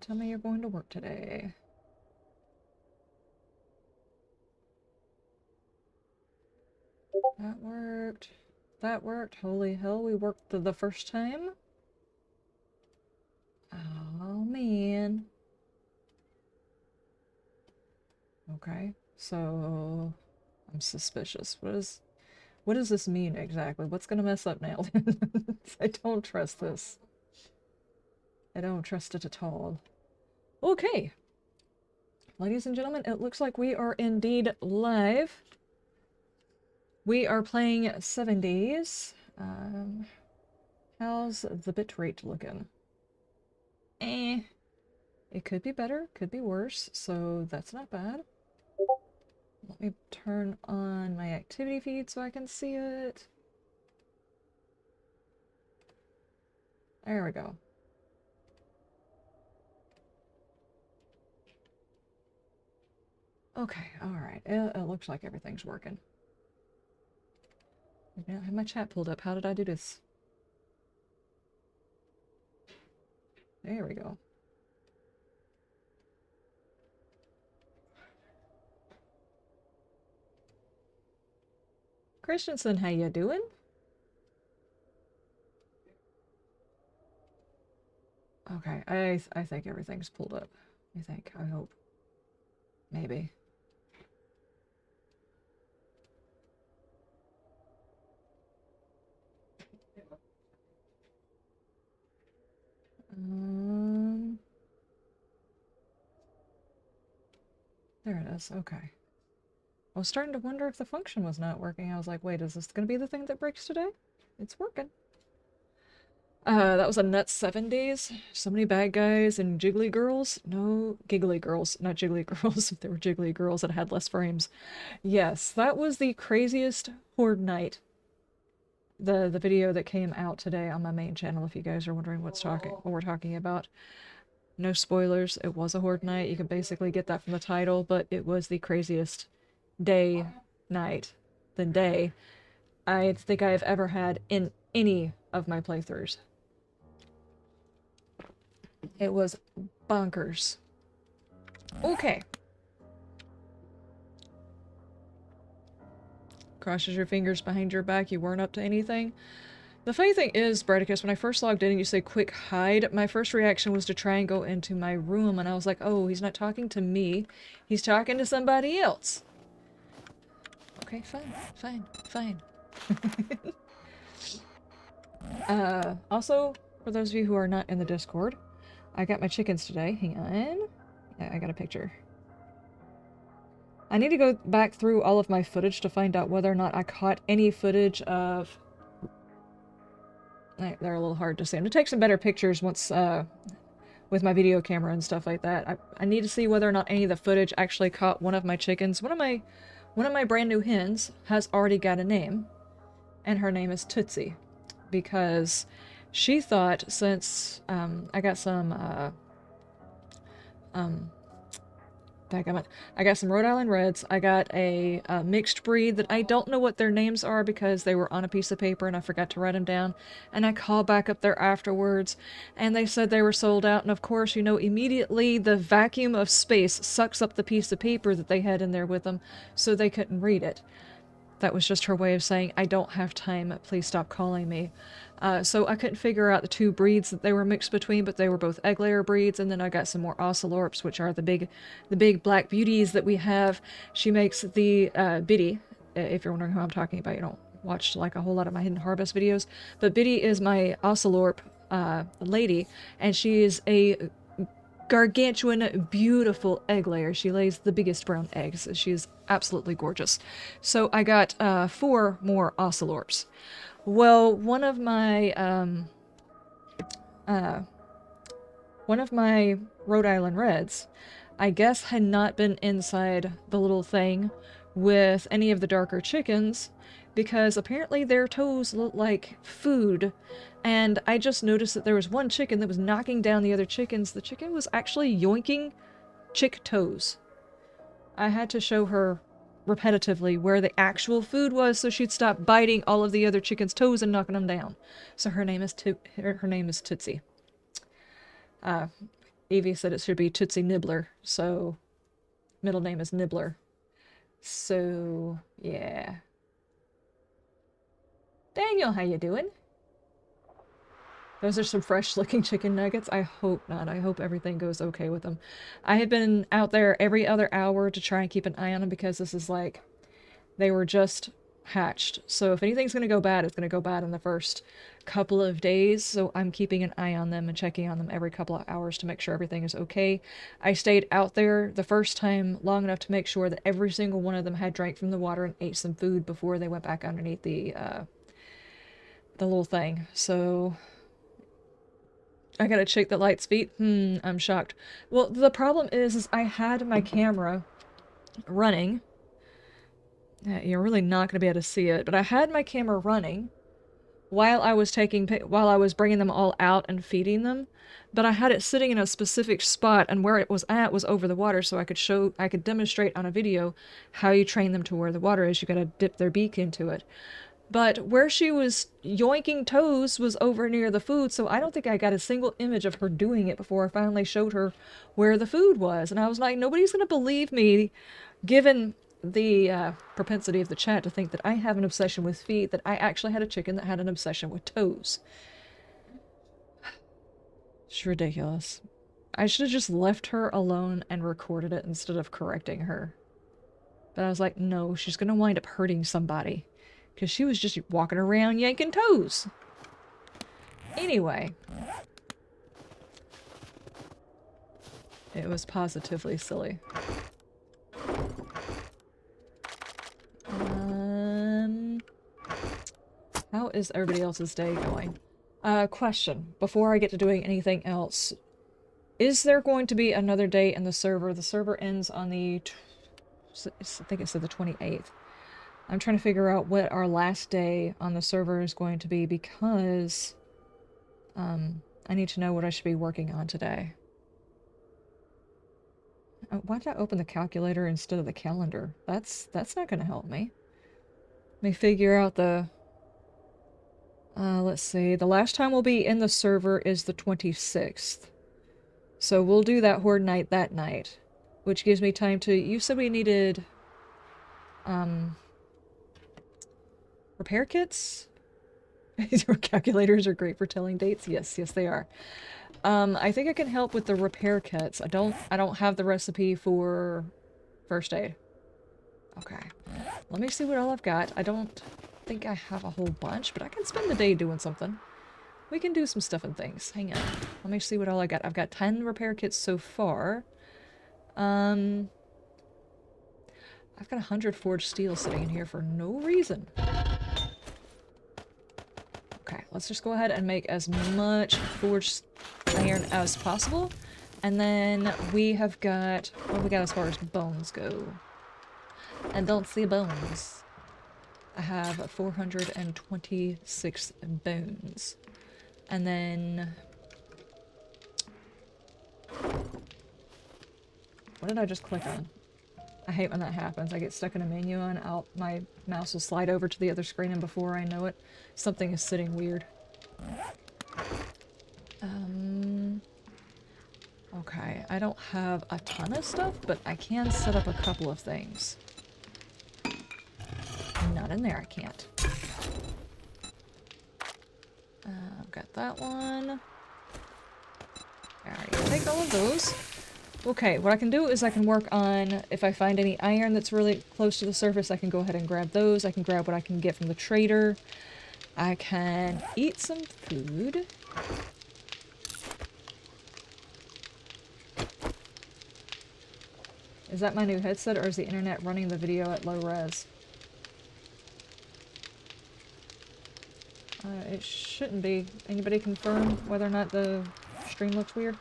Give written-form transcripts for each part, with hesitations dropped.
tell me you're going to work today. That worked. That worked. Holy hell, we worked the first time? Oh, man. Okay, so I'm suspicious. What does this mean exactly? What's gonna mess up now? I don't trust this. I don't trust it at all. Okay. Ladies and gentlemen, it looks like we are indeed live. We are playing 7 days. How's the bitrate looking? It could be better, could be worse, so that's not bad. Let me turn on my activity feed so I can see it. There we go. Okay, alright. It looks like everything's working. I have my chat pulled up. How did I do this? There we go. Christensen, how you doing? Okay, I think everything's pulled up. I hope. Maybe. There it is, okay. I was starting to wonder if the function was not working. I was like, wait, is this gonna be the thing that breaks today? It's working. That was a nuts 7 days. So many bad guys and jiggly girls. No, giggly girls, not jiggly girls. If they were jiggly girls, it had less frames. Yes, that was the craziest Horde night. The video that came out today on my main channel, if you guys are wondering what we're talking about. No spoilers, it was a Horde night. You can basically get that from the title, but it was the craziest day, night, then day I think I have ever had in any of my playthroughs. It was bonkers. Okay. Crosses your fingers behind your back, you weren't up to anything. The funny thing is, Bradicus, when I first logged in and you say quick hide, my first reaction was to try and go into my room, and I was like, oh, he's not talking to me. He's talking to somebody else. Okay, fine. Also, for those of you who are not in the Discord, I got my chickens today. Hang on. Yeah, I got a picture. I need to go back through all of my footage to find out whether or not I caught any footage of... They're a little hard to see. I'm gonna take some better pictures once, with my video camera and stuff like that. I need to see whether or not any of the footage actually caught one of my chickens. One of my brand new hens has already got a name, and her name is Tootsie, because she thought since, I got some, I got some Rhode Island Reds. I got a mixed breed that I don't know what their names are because they were on a piece of paper and I forgot to write them down. And I called back up there afterwards and they said they were sold out. And of course, you know, immediately the vacuum of space sucks up the piece of paper that they had in there with them, so they couldn't read it. That was just her way of saying, I don't have time, please stop calling me. So I couldn't figure out the two breeds that they were mixed between, but they were both egg layer breeds. And then I got some more ocelorps, which are the big black beauties that we have. She makes the Biddy, if you're wondering who I'm talking about. You don't watch like a whole lot of my Hidden Harvest videos, but Biddy is my ocelorp lady, and she is a gargantuan, beautiful egg layer. She lays the biggest brown eggs. She is absolutely gorgeous. So I got 4 more ocelorps. Well, one of my Rhode Island Reds, I guess, had not been inside the little thing with any of the darker chickens, because apparently their toes look like food. And I just noticed that there was one chicken that was knocking down the other chickens. The chicken was actually yoinking chick toes. I had to show her repetitively where the actual food was so she'd stop biting all of the other chickens' toes and knocking them down. So her name is Tootsie. Evie said it should be Tootsie Nibbler, so middle name is Nibbler. So, yeah. Daniel, how you doing? Those are some fresh-looking chicken nuggets. I hope not. I hope everything goes okay with them. I had been out there every other hour to try and keep an eye on them because this is like... They were just hatched. So if anything's going to go bad, it's going to go bad in the first couple of days. So I'm keeping an eye on them and checking on them every couple of hours to make sure everything is okay. I stayed out there the first time long enough to make sure that every single one of them had drank from the water and ate some food before they went back underneath the little thing. So I gotta check the light speed. I'm shocked. Well, the problem is I had my camera running. You're really not going to be able to see it, but I had my camera running while I was bringing them all out and feeding them, but I had it sitting in a specific spot, and where it was at was over the water, so I could demonstrate on a video how you train them to where the water is. You got to dip their beak into it. But where she was yoinking toes was over near the food, so I don't think I got a single image of her doing it before I finally showed her where the food was. And I was like, nobody's going to believe me, given the propensity of the chat to think that I have an obsession with feet, that I actually had a chicken that had an obsession with toes. It's ridiculous. I should have just left her alone and recorded it instead of correcting her. But I was like, no, she's going to wind up hurting somebody. Because she was just walking around yanking toes. Anyway. It was positively silly. How is everybody else's day going? Question. Before I get to doing anything else, is there going to be another day in the server? The server ends on the... I think it said the 28th. I'm trying to figure out what our last day on the server is going to be because I need to know what I should be working on today. Why did I open the calculator instead of the calendar? That's not going to help me. Let me figure out the... let's see. The last time we'll be in the server is the 26th. So we'll do that Horde night that night. Which gives me time to... You said we needed... repair kits? Calculators are great for telling dates. Yes, yes they are. I think I can help with the repair kits. I don't have the recipe for first aid. Okay. Let me see what all I've got. I don't think I have a whole bunch, but I can spend the day doing something. We can do some stuff and things. Hang on. Let me see what all I got. I've got 10 repair kits so far. I've got 100 forged steel sitting in here for no reason. Okay, let's just go ahead and make as much forged iron as possible. And then we have got... what we got as far as bones go? I don't see bones. I have 426 bones. And then... what did I just click on? I hate when that happens. I get stuck in a menu and my mouse will slide over to the other screen, and before I know it, something is sitting weird. Okay, I don't have a ton of stuff, but I can set up a couple of things. Not in there, I can't. I've got that one. Alright, take all of those. Okay, what I can do is I can work on, if I find any iron that's really close to the surface, I can go ahead and grab those. I can grab what I can get from the trader. I can eat some food. Is that my new headset, or is the internet running the video at low res? It shouldn't be. Anybody confirm whether or not the stream looks weird?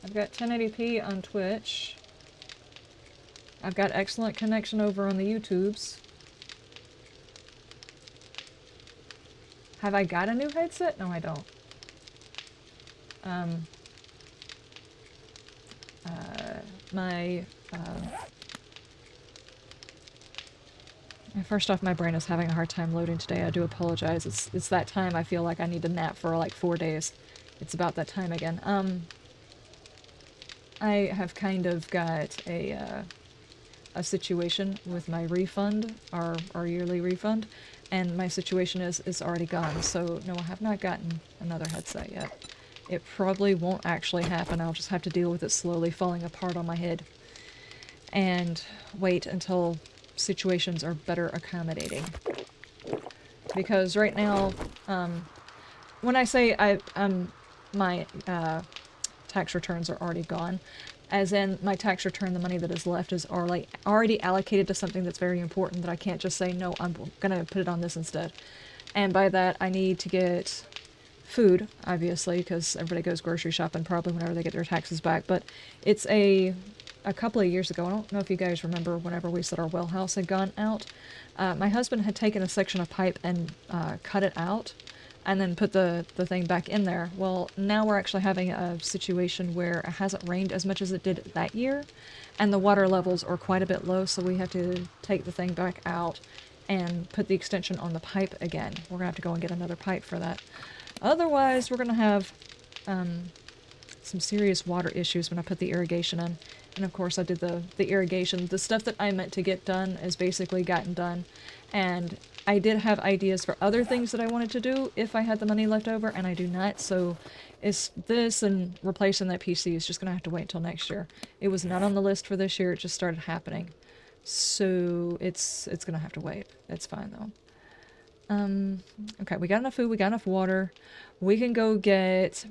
I've got 1080p on Twitch. I've got excellent connection over on the YouTubes. Have I got a new headset? No, I don't. First off, my brain is having a hard time loading today. I do apologize. It's that time I feel like I need to nap for like 4 days. It's about that time again. I have kind of got a situation with my refund, our yearly refund, and my situation is already gone, so no, I have not gotten another headset yet. It probably won't actually happen. I'll just have to deal with it slowly falling apart on my head and wait until situations are better accommodating. Because right now, when I say my tax returns are already gone, as in my tax return, the money that is left is already allocated to something that's very important that I can't just say, no, I'm gonna put it on this instead. And by that, I need to get food, obviously, because everybody goes grocery shopping probably whenever they get their taxes back, but it's a couple of years ago, I don't know if you guys remember whenever we said our well house had gone out, my husband had taken a section of pipe and cut it out and then put the thing back in there. Well, now we're actually having a situation where it hasn't rained as much as it did that year, and the water levels are quite a bit low, so we have to take the thing back out and put the extension on the pipe again. We're gonna have to go and get another pipe for that. Otherwise, we're gonna have some serious water issues when I put the irrigation in. And of course I did the irrigation. The stuff that I meant to get done is basically gotten done. And I did have ideas for other things that I wanted to do if I had the money left over, and I do not, so it's this and replacing that PC is just gonna have to wait until next year. It was not on the list for this year, it just started happening. So it's gonna have to wait. It's fine though. Okay, we got enough food, we got enough water. We can go get...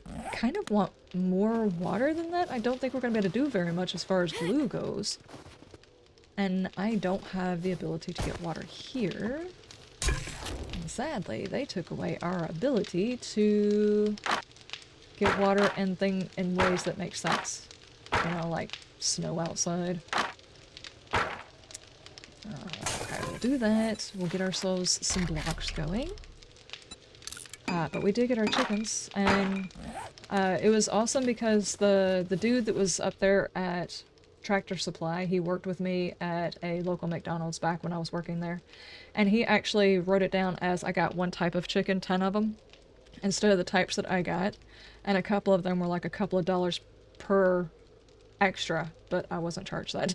I kind of want more water than that. I don't think we're gonna be able to do very much as far as glue goes. And I don't have the ability to get water here. And sadly, they took away our ability to get water in ways that make sense. You know, like snow outside. Okay, we'll do that. We'll get ourselves some blocks going. But we did get our chickens, and it was awesome because the dude that was up there at Tractor Supply, he worked with me at a local McDonald's back when I was working there, and he actually wrote it down as I got one type of chicken, 10 of them, instead of the types that I got, and a couple of them were like a couple of dollars per extra, but I wasn't charged that.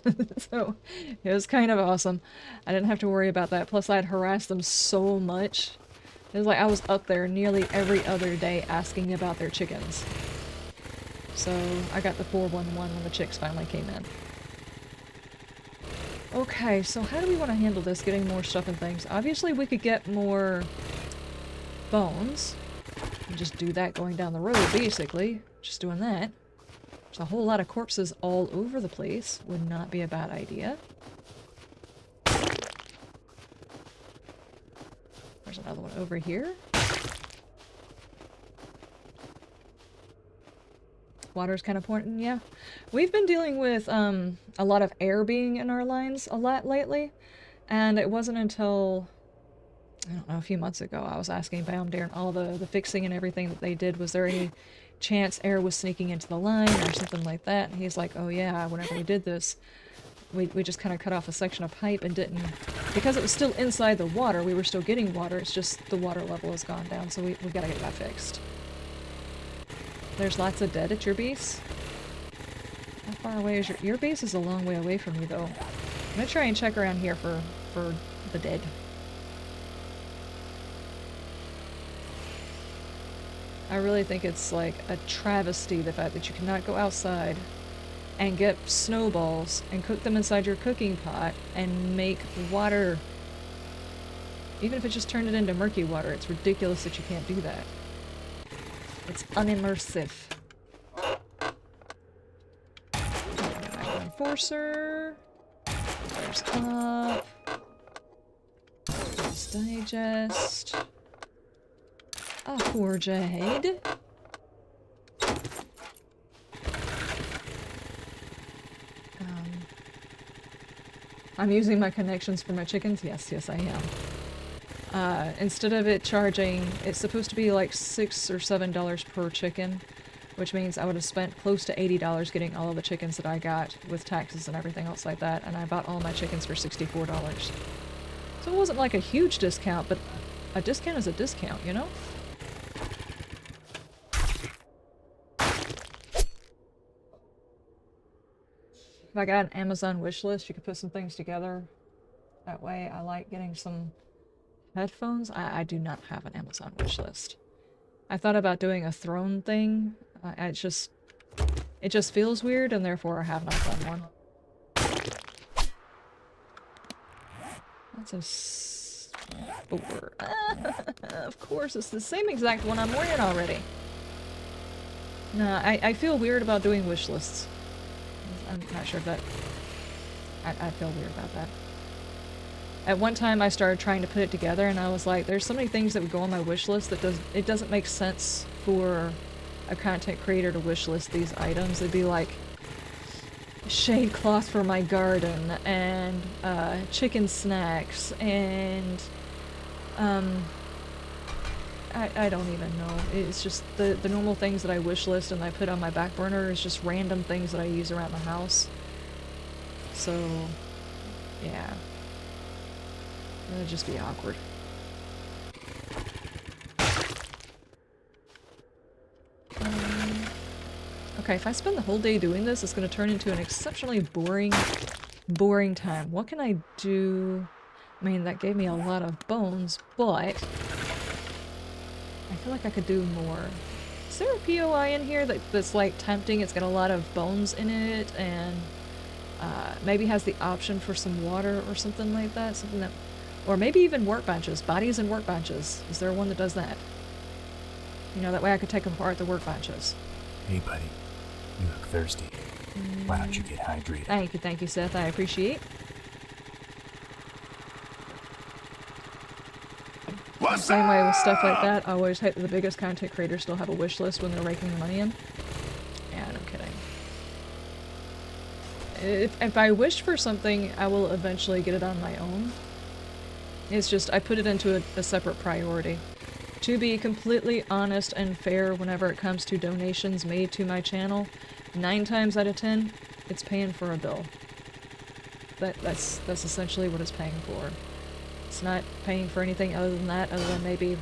So it was kind of awesome. I didn't have to worry about that, plus I'd harassed them so much. It was like I was up there nearly every other day asking about their chickens. So I got the 411 when the chicks finally came in. Okay, so how do we want to handle this, getting more stuff and things? Obviously we could get more bones. And just do that going down the road, basically. Just doing that. There's a whole lot of corpses all over the place. Would not be a bad idea. There's another one over here. Water's kind of important, yeah. We've been dealing with a lot of air being in our lines a lot lately, and it wasn't until, I don't know, a few months ago I was asking Baum during all the fixing and everything that they did, was there any chance air was sneaking into the line or something like that? And he's like, oh yeah, whenever we did this, we just kind of cut off a section of pipe and didn't, because it was still inside the water, we were still getting water, it's just the water level has gone down, so we gotta get that fixed. There's lots of dead at your base? How far away is your base is a long way away from you though. I'm gonna try and check around here for the dead. I really think it's like a travesty, the fact that you cannot go outside and get snowballs and cook them inside your cooking pot and make water. Even if it just turned it into murky water, it's ridiculous that you can't do that. It's unimmersive. Enforcer. There's up. There's digest. A forge ahead. I'm using my connections for my chickens. Yes, I am. Instead of it charging, it's supposed to be like $6 or $7 per chicken. which means I would have spent close to $80 getting all of the chickens that I got with taxes and everything else like that, and I bought all my chickens for $64. So it wasn't like a huge discount, but a discount is a discount, you know? If I got an Amazon wish list, you could put some things together. That way I like getting some headphones. I do not have an Amazon wish list. I thought about doing a throne thing. It just feels weird, and therefore I have not done one. That's a spore. Of course, it's the same exact one I'm wearing already. Nah, I feel weird about doing wish lists. I'm not sure if that... I feel weird about that. At one time I started trying to put it together and I was like, there's so many things that would go on my wish list that it doesn't make sense for a content creator to wish list these items. It'd be like shade cloth for my garden and chicken snacks and I don't even know. It's just the normal things that I wish list and I put on my back burner is just random things that I use around the house. So, yeah. It'll just be awkward. Okay, if I spend the whole day doing this, it's going to turn into an exceptionally boring time. What can I do? I mean, that gave me a lot of bones, but I feel like I could do more. Is there a POI in here that's like tempting? It's got a lot of bones in it and maybe has the option for some water or something like that? Something that... Or maybe even workbenches. Bodies and workbenches. Is there one that does that? You know, that way I could take apart the workbenches. Hey, buddy. You look thirsty. Why don't you get hydrated? Thank you, Seth. I appreciate. Same way with stuff like that, I always hate that the biggest content creators still have a wish list when they're raking the money in. Yeah, no kidding. If I wish for something, I will eventually get it on my own. It's just, I put it into a separate priority. To be completely honest and fair whenever it comes to donations made to my channel, 9 times out of 10, it's paying for a bill. That's essentially what it's paying for. It's not paying for anything other than that, other than maybe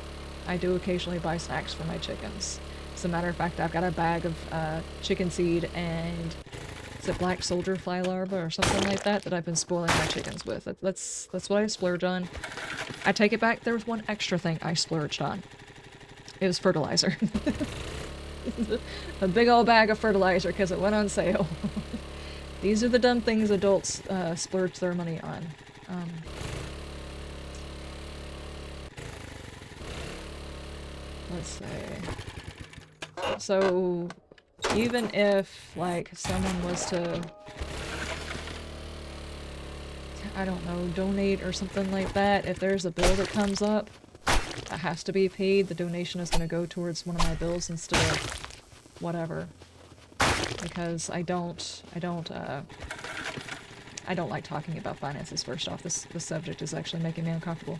I do occasionally buy snacks for my chickens. As a matter of fact, I've got a bag of chicken seed and... Is it black soldier fly larva or something like that that I've been spoiling my chickens with? That's what I splurged on. I take it back, there was one extra thing I splurged on. It was fertilizer. A big old bag of fertilizer because it went on sale. These are the dumb things adults splurge their money on. Let's see. So... Even if, like, someone was to, I don't know, donate or something like that, if there's a bill that comes up that has to be paid, the donation is going to go towards one of my bills instead of whatever. Because I don't like talking about finances, first off. This subject is actually making me uncomfortable.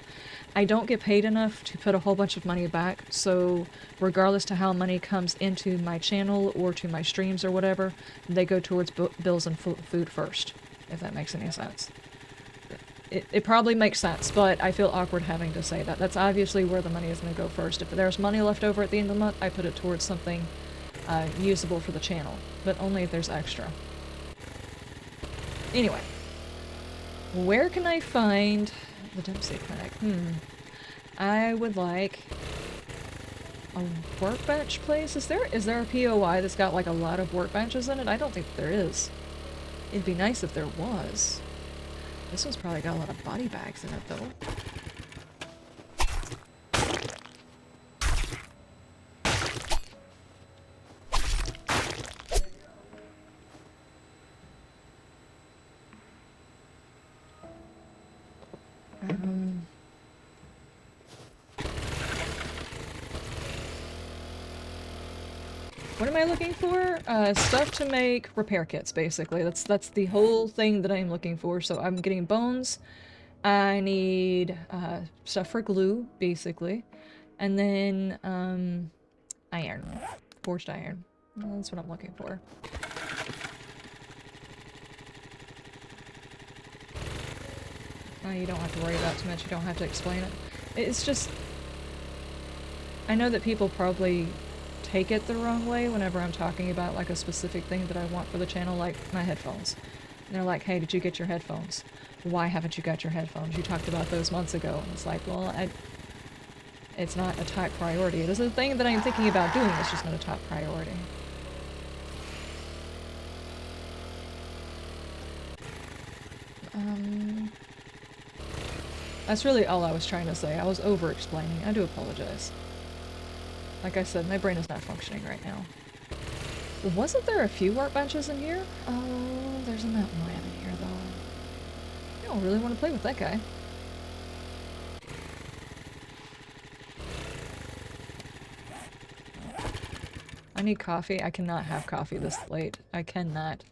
I don't get paid enough to put a whole bunch of money back, so regardless to how money comes into my channel or to my streams or whatever, they go towards bills and food first, if that makes any sense. It probably makes sense, but I feel awkward having to say that. That's obviously where the money is going to go first. If there's money left over at the end of the month, I put it towards something usable for the channel, but only if there's extra. Anyway, where can I find the Dempsey Clinic? I would like a workbench place. Is there a POI that's got like a lot of workbenches in it? I don't think there is. It'd be nice if there was. This one's probably got a lot of body bags in it though. What am I looking for? Stuff to make repair kits, basically. That's the whole thing that I'm looking for. So I'm getting bones. I need stuff for glue, basically. And then iron. Forged iron. That's what I'm looking for. Oh, you don't have to worry about too much. You don't have to explain it. It's just... I know that people probably take it the wrong way whenever I'm talking about like a specific thing that I want for the channel, like my headphones. And they're like, hey, did you get your headphones? Why haven't you got your headphones? You talked about those months ago. And it's like, well, it's not a top priority. It is a thing that I'm thinking about doing, it's just not a top priority. That's really all I was trying to say. I was over-explaining. I do apologize. Like I said, my brain is not functioning right now. Wasn't there a few workbenches in here? Oh, there's a mountain lion in here, though. I don't really want to play with that guy. I need coffee. I cannot have coffee this late. I cannot.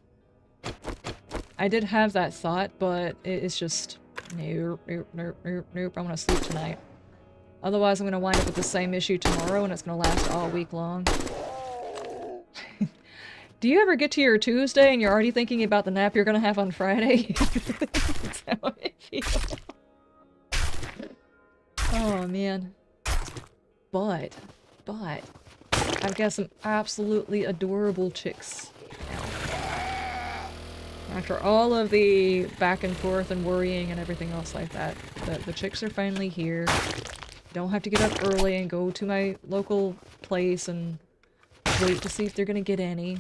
I did have that thought, but it's just... Nope, nope, nope, nope, nope. I'm gonna sleep tonight. Otherwise, I'm gonna wind up with the same issue tomorrow, and it's gonna last all week long. Do you ever get to your Tuesday and you're already thinking about the nap you're gonna have on Friday? That's how I feel. Oh, man. But, I've got some absolutely adorable chicks now. After all of the back and forth and worrying and everything else like that, the chicks are finally here. Don't have to get up early and go to my local place and wait to see if they're gonna get any.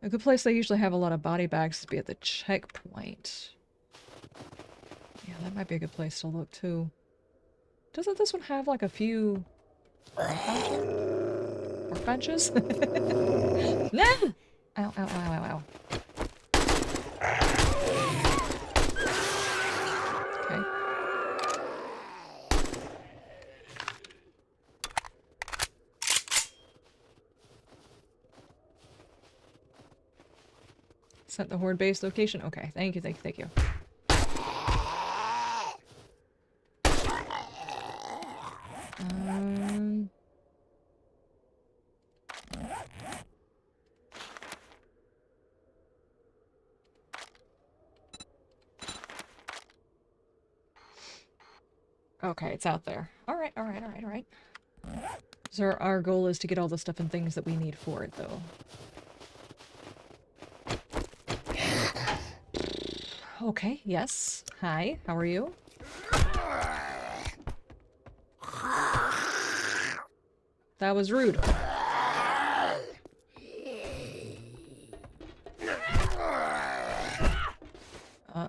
A good place they usually have a lot of body bags is be at the checkpoint. Yeah, that might be a good place to look too. Doesn't this one have like a few benches? Nah! Ow, ow, ow, ow, ow. Okay. Sent the horde base location? Okay, thank you, thank you, thank you. Okay, it's out there. Alright, alright, alright, alright. So our goal is to get all the stuff and things that we need for it, though. Okay, yes. Hi, how are you? That was rude. I'm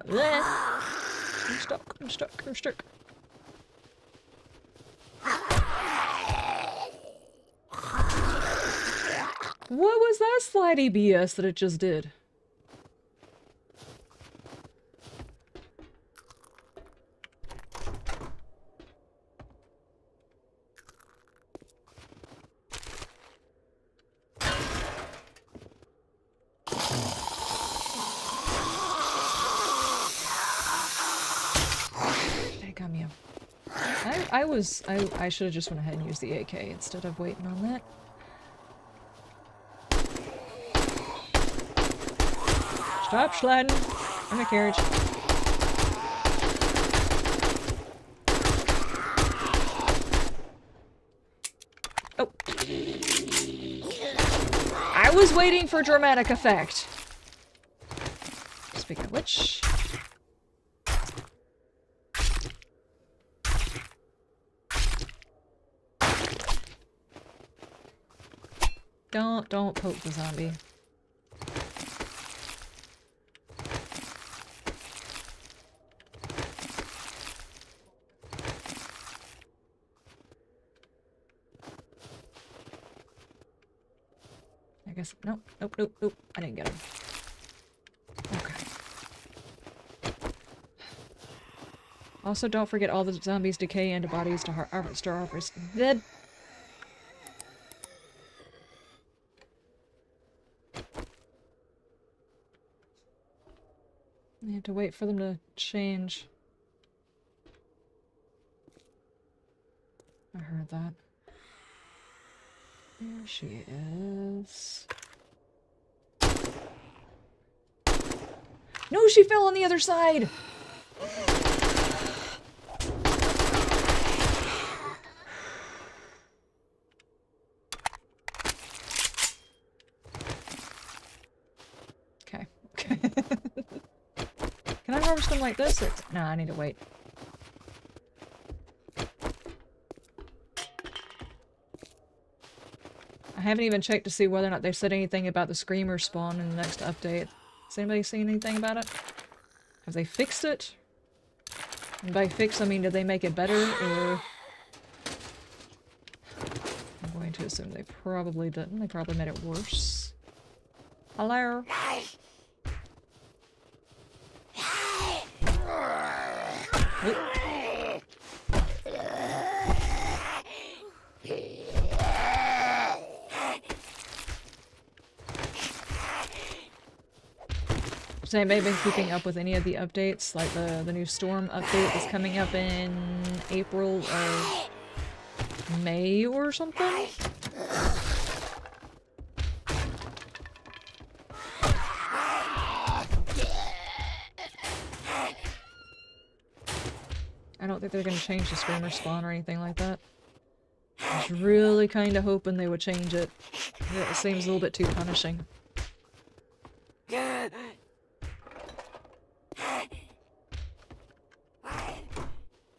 stuck, I'm stuck, I'm stuck. What was that slidey BS that it just did? I should have just went ahead and used the AK instead of waiting on that. Stop sliding! I'm a carriage. Oh. I was waiting for dramatic effect. Speaking of which... Don't poke the zombie. I guess, nope, nope, nope, nope, I didn't get him. Okay. Also, don't forget all the zombies decay antibodies to harvest. Dead. Yeah, need to wait for them to change. I heard that. There she is. No, she fell on the other side! Okay. Can I harvest them like this? Or... No, I need to wait. I haven't even checked to see whether or not they've said anything about the screamer spawn in the next update. Has anybody seen anything about it? Have they fixed it? And by fix, I mean, did they make it better, or... I'm going to assume they probably didn't. They probably made it worse. Hello? Oop. Has anybody been keeping up with any of the updates, like the new storm update that's coming up in April or May or something? I don't think they're going to change the screamer spawn or anything like that. I was really kind of hoping they would change it. It seems a little bit too punishing.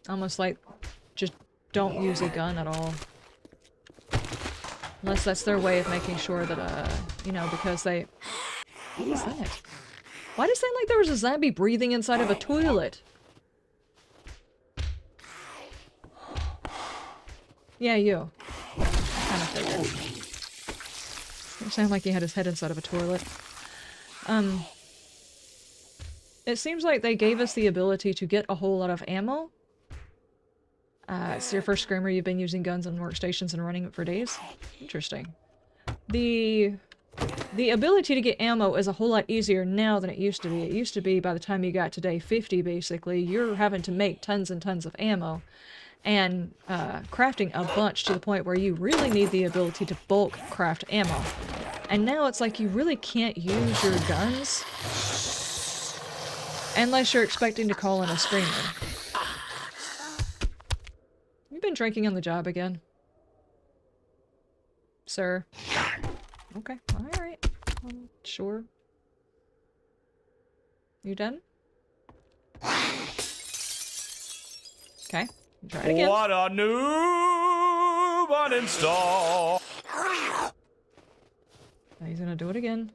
Almost like, just don't use a gun at all. Unless that's their way of making sure that, you know, because they... What was that? Why did it sound like there was a zombie breathing inside of a toilet? Yeah, you. Kind of figured. It sounded like he had his head inside of a toilet. It seems like they gave us the ability to get a whole lot of ammo. It's your first screamer, you've been using guns on workstations and running it for days. Interesting. The ability to get ammo is a whole lot easier now than it used to be. It used to be by the time you got to day 50, basically, you're having to make tons and tons of ammo. And crafting a bunch to the point where you really need the ability to bulk craft ammo. And now it's like you really can't use your guns unless you're expecting to call in a screamer. You've been drinking on the job again? Sir? Okay, alright. Sure. You done? Okay. Try it again. What a new uninstall. Now he's gonna do it again.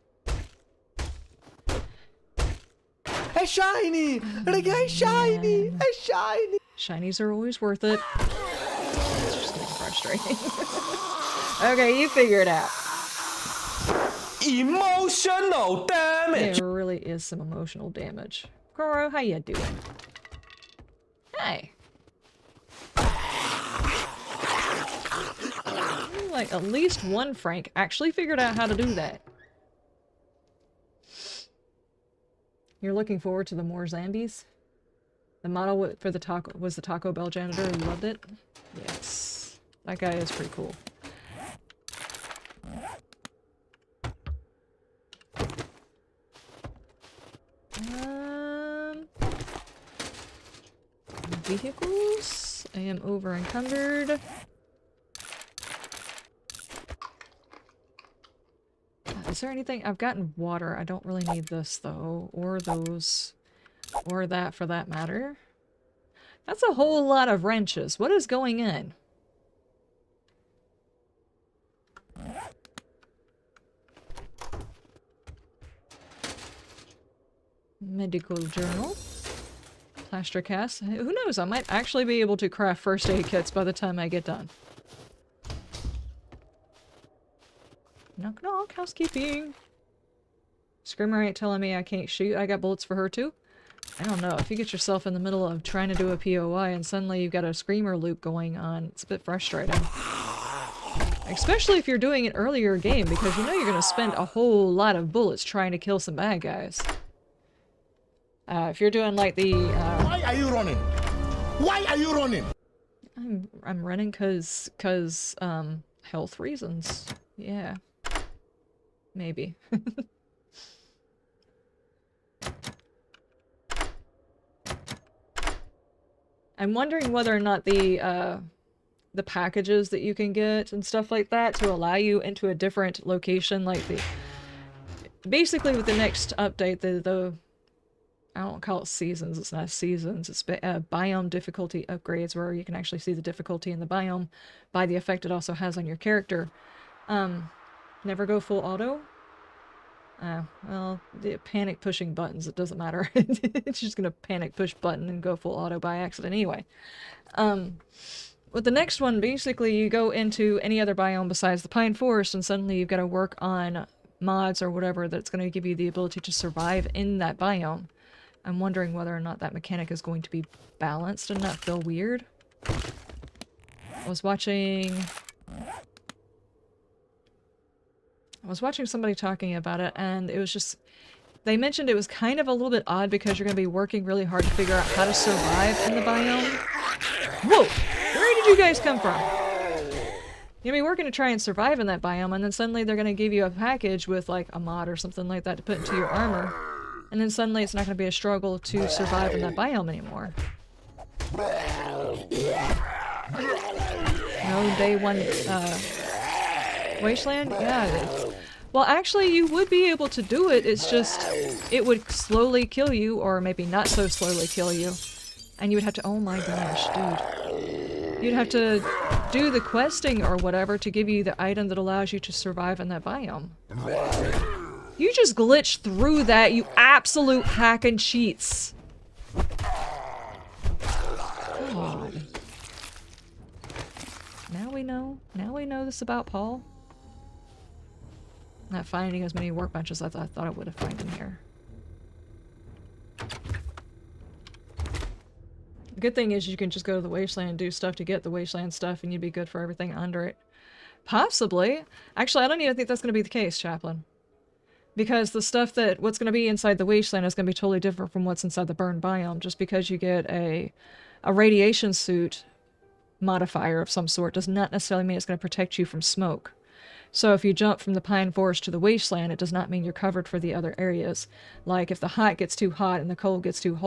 Hey, shiny! Hey, shiny! Hey, shiny! Shinies are always worth it. It's just getting frustrating. Okay, you figure it out. Emotional damage! There really is some emotional damage. Koro, how you doing? Hey. Like, at least one Frank actually figured out how to do that. You're looking forward to the more zombies? The model for the taco was the Taco Bell janitor. You loved it? Yes. That guy is pretty cool. Vehicles? I am over encumbered. Is there anything? I've gotten water. I don't really need this though. Or those. Or that for that matter. That's a whole lot of wrenches. What is going in? Medical journal. Plaster cast. Who knows? I might actually be able to craft first aid kits by the time I get done. Knock knock, housekeeping. Screamer ain't telling me I can't shoot. I got bullets for her too. I don't know. If you get yourself in the middle of trying to do a POI and suddenly you've got a screamer loop going on, it's a bit frustrating. Especially if you're doing it earlier game, because you know you're going to spend a whole lot of bullets trying to kill some bad guys. If you're doing like the Why are you running? Why are you running? I'm running cause health reasons. Yeah. Maybe. I'm wondering whether or not the packages that you can get and stuff like that to allow you into a different location, like basically with the next update, the I don't call it seasons, it's not seasons, it's biome difficulty upgrades where you can actually see the difficulty in the biome by the effect it also has on your character. Never go full auto. Well, the panic pushing buttons, it doesn't matter. It's just gonna panic push button and go full auto by accident anyway. With the next one, basically you go into any other biome besides the pine forest and suddenly you've got to work on mods or whatever that's going to give you the ability to survive in that biome. I'm wondering whether or not that mechanic is going to be balanced and not feel weird. I was watching somebody talking about it, and it was just, they mentioned it was kind of a little bit odd because you're going to be working really hard to figure out how to survive in the biome. Whoa! Where did you guys come from? You'll be working to try and survive in that biome, and then suddenly they're going to give you a package with like a mod or something like that to put into your armor. And then suddenly it's not going to be a struggle to survive in that biome anymore. No day one wasteland? Yeah. Well, actually, you would be able to do it. It's just, it would slowly kill you, or maybe not so slowly kill you. And you would have to, oh my gosh, dude. You'd have to do the questing or whatever to give you the item that allows you to survive in that biome. You just glitched through that, you absolute hack and cheats. God. Now we know. Now we know this about Paul. Not finding as many workbenches as I thought I would have found in here. The good thing is you can just go to the wasteland and do stuff to get the wasteland stuff and you'd be good for everything under it. Possibly. Actually, I don't even think that's going to be the case, Chaplain. Because the stuff that, what's going to be inside the wasteland is going to be totally different from what's inside the burned biome. Just because you get a radiation suit modifier of some sort does not necessarily mean it's going to protect you from smoke. So if you jump from the pine forest to the wasteland, it does not mean you're covered for the other areas. Like if the hot gets too hot and the cold gets too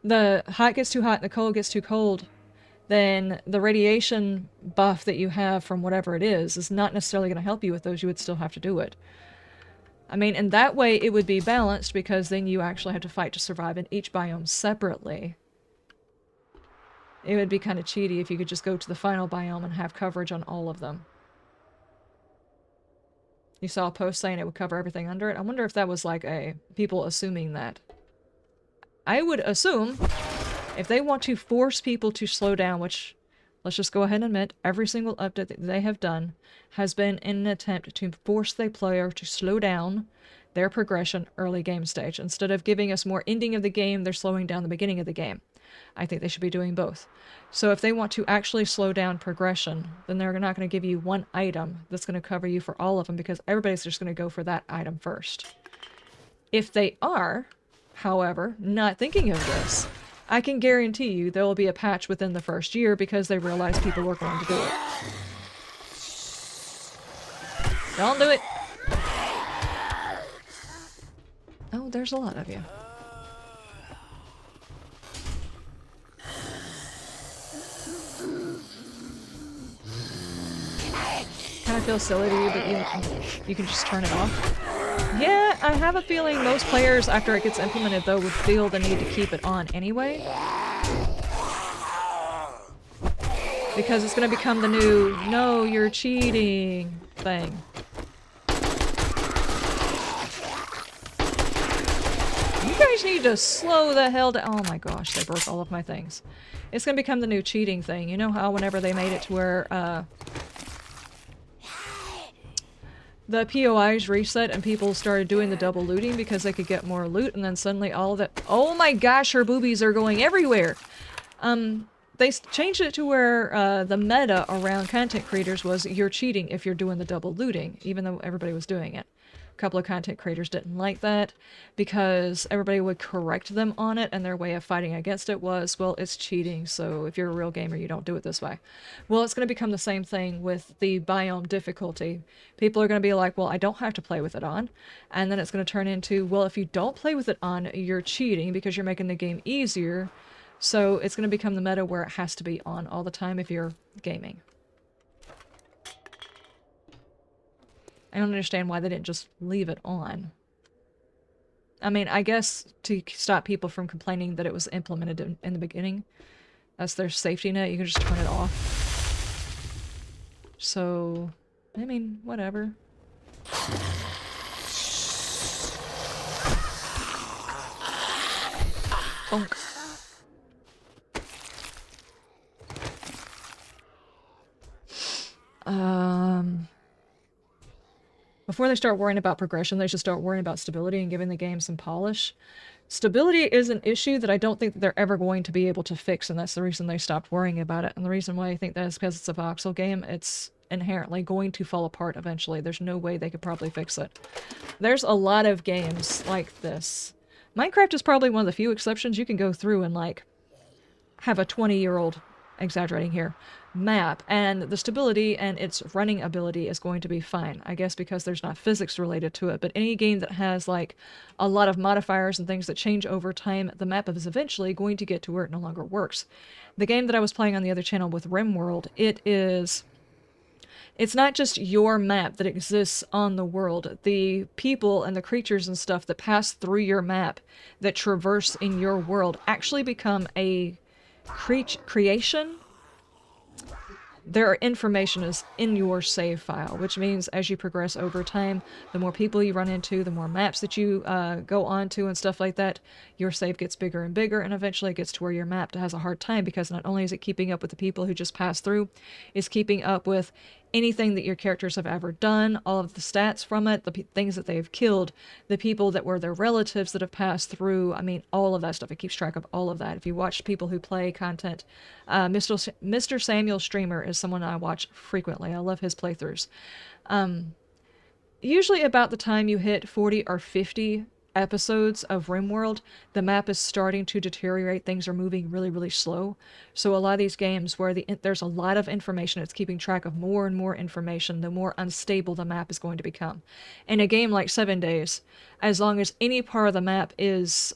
the hot gets too hot and the cold gets too cold, then the radiation buff that you have from whatever it is not necessarily going to help you with those. You would still have to do it. I mean, in that way it would be balanced because then you actually have to fight to survive in each biome separately. It would be kind of cheaty if you could just go to the final biome and have coverage on all of them. You saw a post saying it would cover everything under it. I wonder if that was like people assuming that. I would assume if they want to force people to slow down, which, let's just go ahead and admit, every single update that they have done has been in an attempt to force the player to slow down their progression early game stage. Instead of giving us more ending of the game, they're slowing down the beginning of the game. I think they should be doing both. So if they want to actually slow down progression, then they're not going to give you one item that's going to cover you for all of them because everybody's just going to go for that item first. If they are, however, not thinking of this, I can guarantee you there will be a patch within the first year because they realize people were going to do it. Don't do it! Oh, there's a lot of you. Kind of feels silly to you, but you can just turn it off. Yeah, I have a feeling most players, after it gets implemented, though, would feel the need to keep it on anyway. Because it's going to become the new, no, you're cheating thing. You guys need to slow the hell down. Oh my gosh, they broke all of my things. It's going to become the new cheating thing. You know how whenever they made it to where, the POIs reset and people started doing the double looting because they could get more loot, and then suddenly all of that— oh my gosh, her boobies are going everywhere! They changed it to where the meta around content creators was you're cheating if you're doing the double looting, even though everybody was doing it. couple of content creators didn't like that because everybody would correct them on it, and their way of fighting against it was, well, it's cheating, so if you're a real gamer, you don't do it this way. Well, it's going to become the same thing with the biome difficulty. People are going to be like, well, I don't have to play with it on. And then it's going to turn into, well, if you don't play with it on, you're cheating because you're making the game easier. So it's going to become the meta where it has to be on all the time if you're gaming. I don't understand why they didn't just leave it on. I mean, I guess to stop people from complaining that it was implemented in the beginning. That's their safety net. You can just turn it off. So, I mean, whatever. Bonk. Before they start worrying about progression, they should start worrying about stability and giving the game some polish. Stability is an issue that I don't think that they're ever going to be able to fix, and that's the reason they stopped worrying about it. And the reason why I think that is because it's a voxel game. It's inherently going to fall apart eventually. There's no way they could probably fix it. There's a lot of games like this. Minecraft is probably one of the few exceptions. You can go through and, like, have a 20-year-old, exaggerating here, map, and the stability and its running ability is going to be fine, I guess because there's not physics related to it. But any game that has like a lot of modifiers and things that change over time, the map is eventually going to get to where it no longer works. The game that I was playing on the other channel with RimWorld, it's not just your map that exists on the world. The people and the creatures and stuff that pass through your map that traverse in your world actually become a creation. Their information is in your save file, which means as you progress over time, the more people you run into, the more maps that you go on to and stuff like that, your save gets bigger and bigger, and eventually it gets to where your map has a hard time because not only is it keeping up with the people who just passed through, it's keeping up with anything that your characters have ever done, all of the stats from it, the things that they've killed, the people that were their relatives that have passed through. I mean, all of that stuff. It keeps track of all of that. If you watch people who play content, Mr. Samuel Streamer is someone I watch frequently. I love his playthroughs. Usually about the time you hit 40 or 50 episodes of RimWorld, the map is starting to deteriorate. Things are moving really, really slow. So a lot of these games where there's a lot of information, it's keeping track of more and more information, the more unstable the map is going to become. In a game like 7 Days, as long as any part of the map is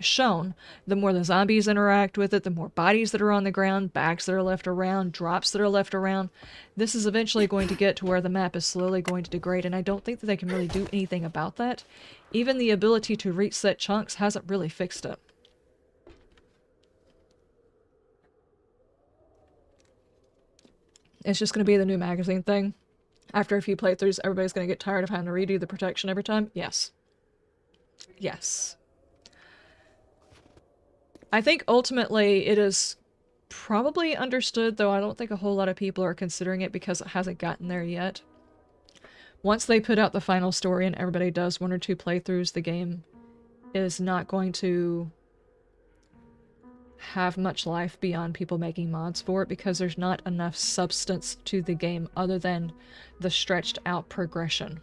shown, the more the zombies interact with it, the more bodies that are on the ground, bags that are left around, drops that are left around. This is eventually going to get to where the map is slowly going to degrade, and I don't think that they can really do anything about that. Even the ability to reset chunks hasn't really fixed it. It's just going to be the new magazine thing. After a few playthroughs, everybody's going to get tired of having to redo the protection every time. Yes. Yes. I think ultimately it is probably understood, though I don't think a whole lot of people are considering it because it hasn't gotten there yet. Once they put out the final story and everybody does 1 or 2 playthroughs, the game is not going to have much life beyond people making mods for it because there's not enough substance to the game other than the stretched out progression.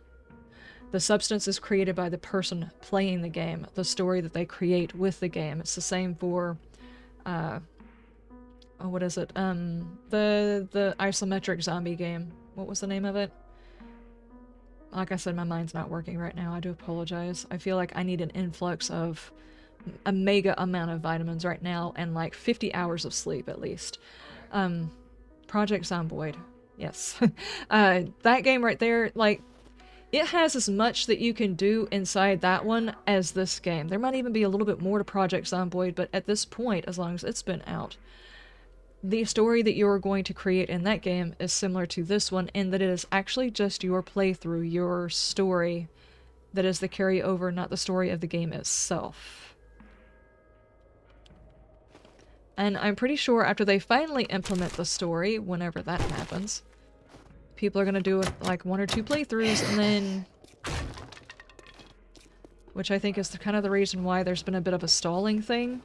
The substance is created by the person playing the game, the story that they create with the game. It's the same for, what is it? The isometric zombie game. What was the name of it? Like I said, my mind's not working right now. I do apologize. I feel like I need an influx of a mega amount of vitamins right now and like 50 hours of sleep at least. Project Zomboid. Yes. That game right there, like, it has as much that you can do inside that one as this game. There might even be a little bit more to Project Zomboid, but at this point, as long as it's been out, the story that you're going to create in that game is similar to this one in that it is actually just your playthrough, your story that is the carryover, not the story of the game itself. And I'm pretty sure after they finally implement the story, whenever that happens, people are going to do like 1 or 2 playthroughs and then... Which I think is kind of the reason why there's been a bit of a stalling thing.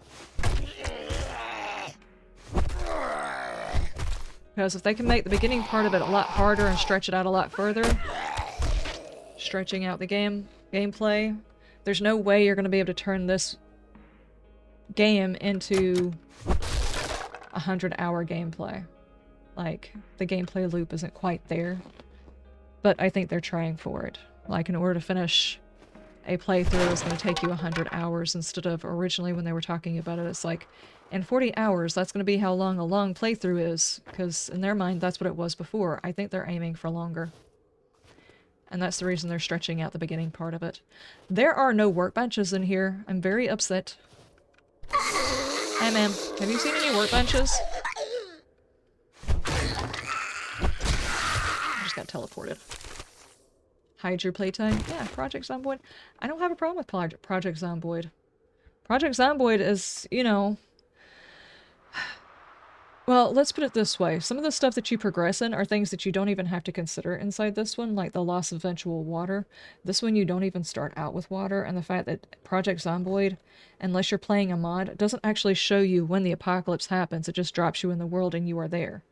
Because if they can make the beginning part of it a lot harder and stretch it out a lot further, stretching out the gameplay. There's no way you're going to be able to turn this game into 100-hour gameplay. Like, the gameplay loop isn't quite there. But I think they're trying for it. Like, in order to finish a playthrough, it's going to take you 100 hours instead of originally when they were talking about it. It's like, in 40 hours, that's going to be how long a long playthrough is. Because in their mind, that's what it was before. I think they're aiming for longer. And that's the reason they're stretching out the beginning part of it. There are no workbenches in here. I'm very upset. Hey, ma'am. Have you seen any workbenches? I just got teleported. Hide your playtime? Yeah, Project Zomboid. I don't have a problem with Project Zomboid. Project Zomboid is, you know... Well, let's put it this way. Some of the stuff that you progress in are things that you don't even have to consider inside this one, like the loss of eventual water. This one you don't even start out with water, and the fact that Project Zomboid, unless you're playing a mod, doesn't actually show you when the apocalypse happens. It just drops you in the world and you are there.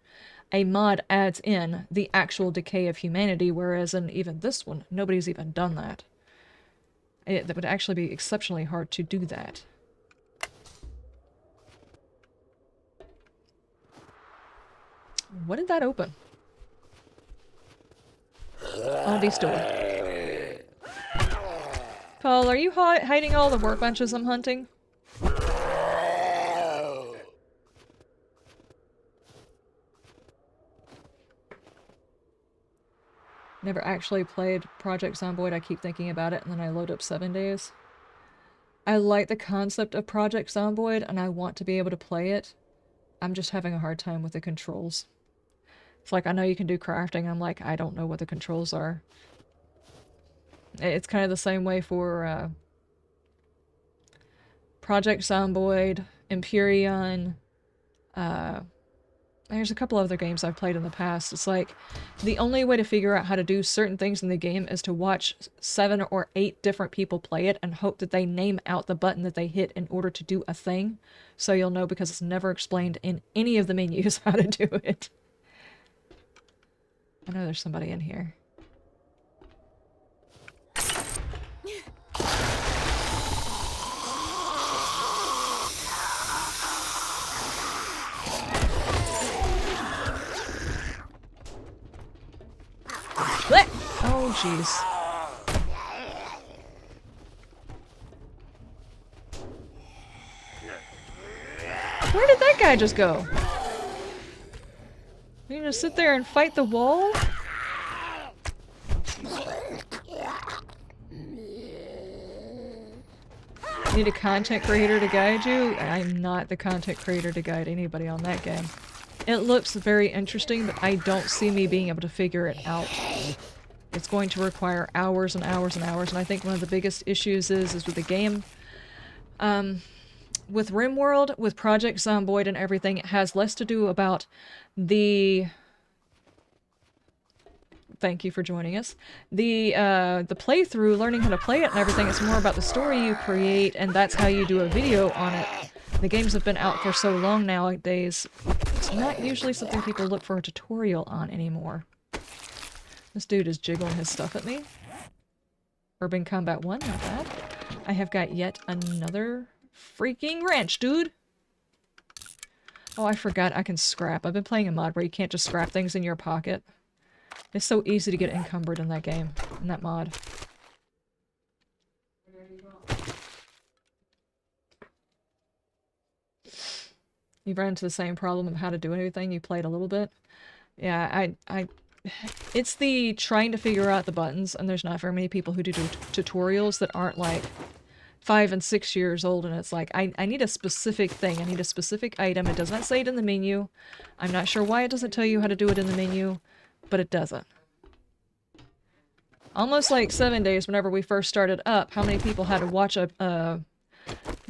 A mod adds in the actual decay of humanity, whereas in even this one, nobody's even done that. That would actually be exceptionally hard to do that. What did that open? Aldi's door. Paul, are you hiding all the workbenches I'm hunting? Never actually played Project Zomboid. I keep thinking about it, and then I load up 7 days. I like the concept of Project Zomboid, and I want to be able to play it. I'm just having a hard time with the controls. It's like, I know you can do crafting. I'm like, I don't know what the controls are. It's kind of the same way for Project Zomboid, Empyrean. There's a couple other games I've played in the past. It's like, the only way to figure out how to do certain things in the game is to watch 7 or 8 different people play it and hope that they name out the button that they hit in order to do a thing. So you'll know, because it's never explained in any of the menus how to do it. I know there's somebody in here. Blech! Oh, jeez. Where did that guy just go? You just sit there and fight the wall? Need a content creator to guide you? I'm not the content creator to guide anybody on that game. It looks very interesting, but I don't see me being able to figure it out. It's going to require hours and hours and hours, and I think one of the biggest issues is with the game. With RimWorld, with Project Zomboid and everything, it has less to do about the... Thank you for joining us. The playthrough, learning how to play it and everything, it's more about the story you create, and that's how you do a video on it. The games have been out for so long nowadays, it's not usually something people look for a tutorial on anymore. This dude is jiggling his stuff at me. Urban Combat 1, not bad. I have got yet another freaking wrench, dude! Oh, I forgot I can scrap. I've been playing a mod where you can't just scrap things in your pocket. It's so easy to get encumbered in that game, in that mod. You've run into the same problem of how to do anything. You played a little bit. Yeah, it's the trying to figure out the buttons, and there's not very many people who do tutorials that aren't like 5 and 6 years old, and it's like, I need a specific thing. I need a specific item. It does not say it in the menu. I'm not sure why it doesn't tell you how to do it in the menu, but it doesn't. Almost like 7 days whenever we first started up, how many people had to watch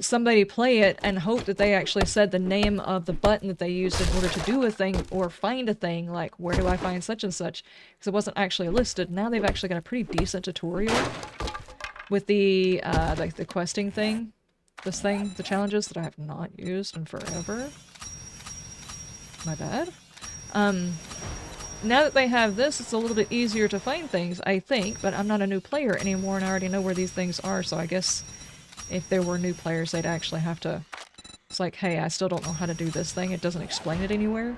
somebody play it and hope that they actually said the name of the button that they used in order to do a thing or find a thing, like, where do I find such and such? Because it wasn't actually listed. Now they've actually got a pretty decent tutorial with the questing thing. This thing, the challenges that I have not used in forever. My bad. now that they have this, it's a little bit easier to find things, I think, but I'm not a new player anymore and I already know where these things are, so I guess if there were new players, they'd actually have to... It's like, hey, I still don't know how to do this thing, it doesn't explain it anywhere.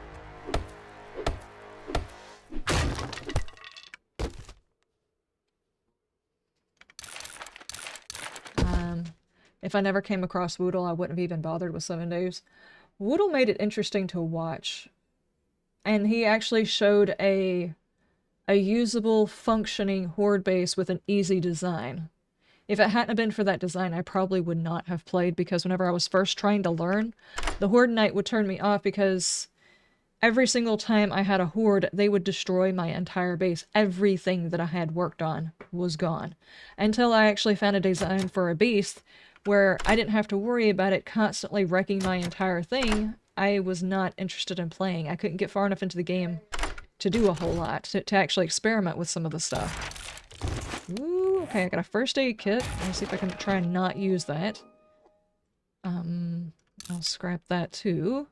If I never came across Woodle, I wouldn't have even bothered with 7 Days. Woodle made it interesting to watch. And he actually showed a usable, functioning horde base with an easy design. If it hadn't been for that design, I probably would not have played, because whenever I was first trying to learn, the Horde Knight would turn me off because every single time I had a horde, they would destroy my entire base. Everything that I had worked on was gone. Until I actually found a design for a beast where I didn't have to worry about it constantly wrecking my entire thing. I was not interested in playing. I couldn't get far enough into the game to do a whole lot, to actually experiment with some of the stuff. Ooh, okay, I got a first aid kit. Let's see if I can try and not use that. I'll scrap that too.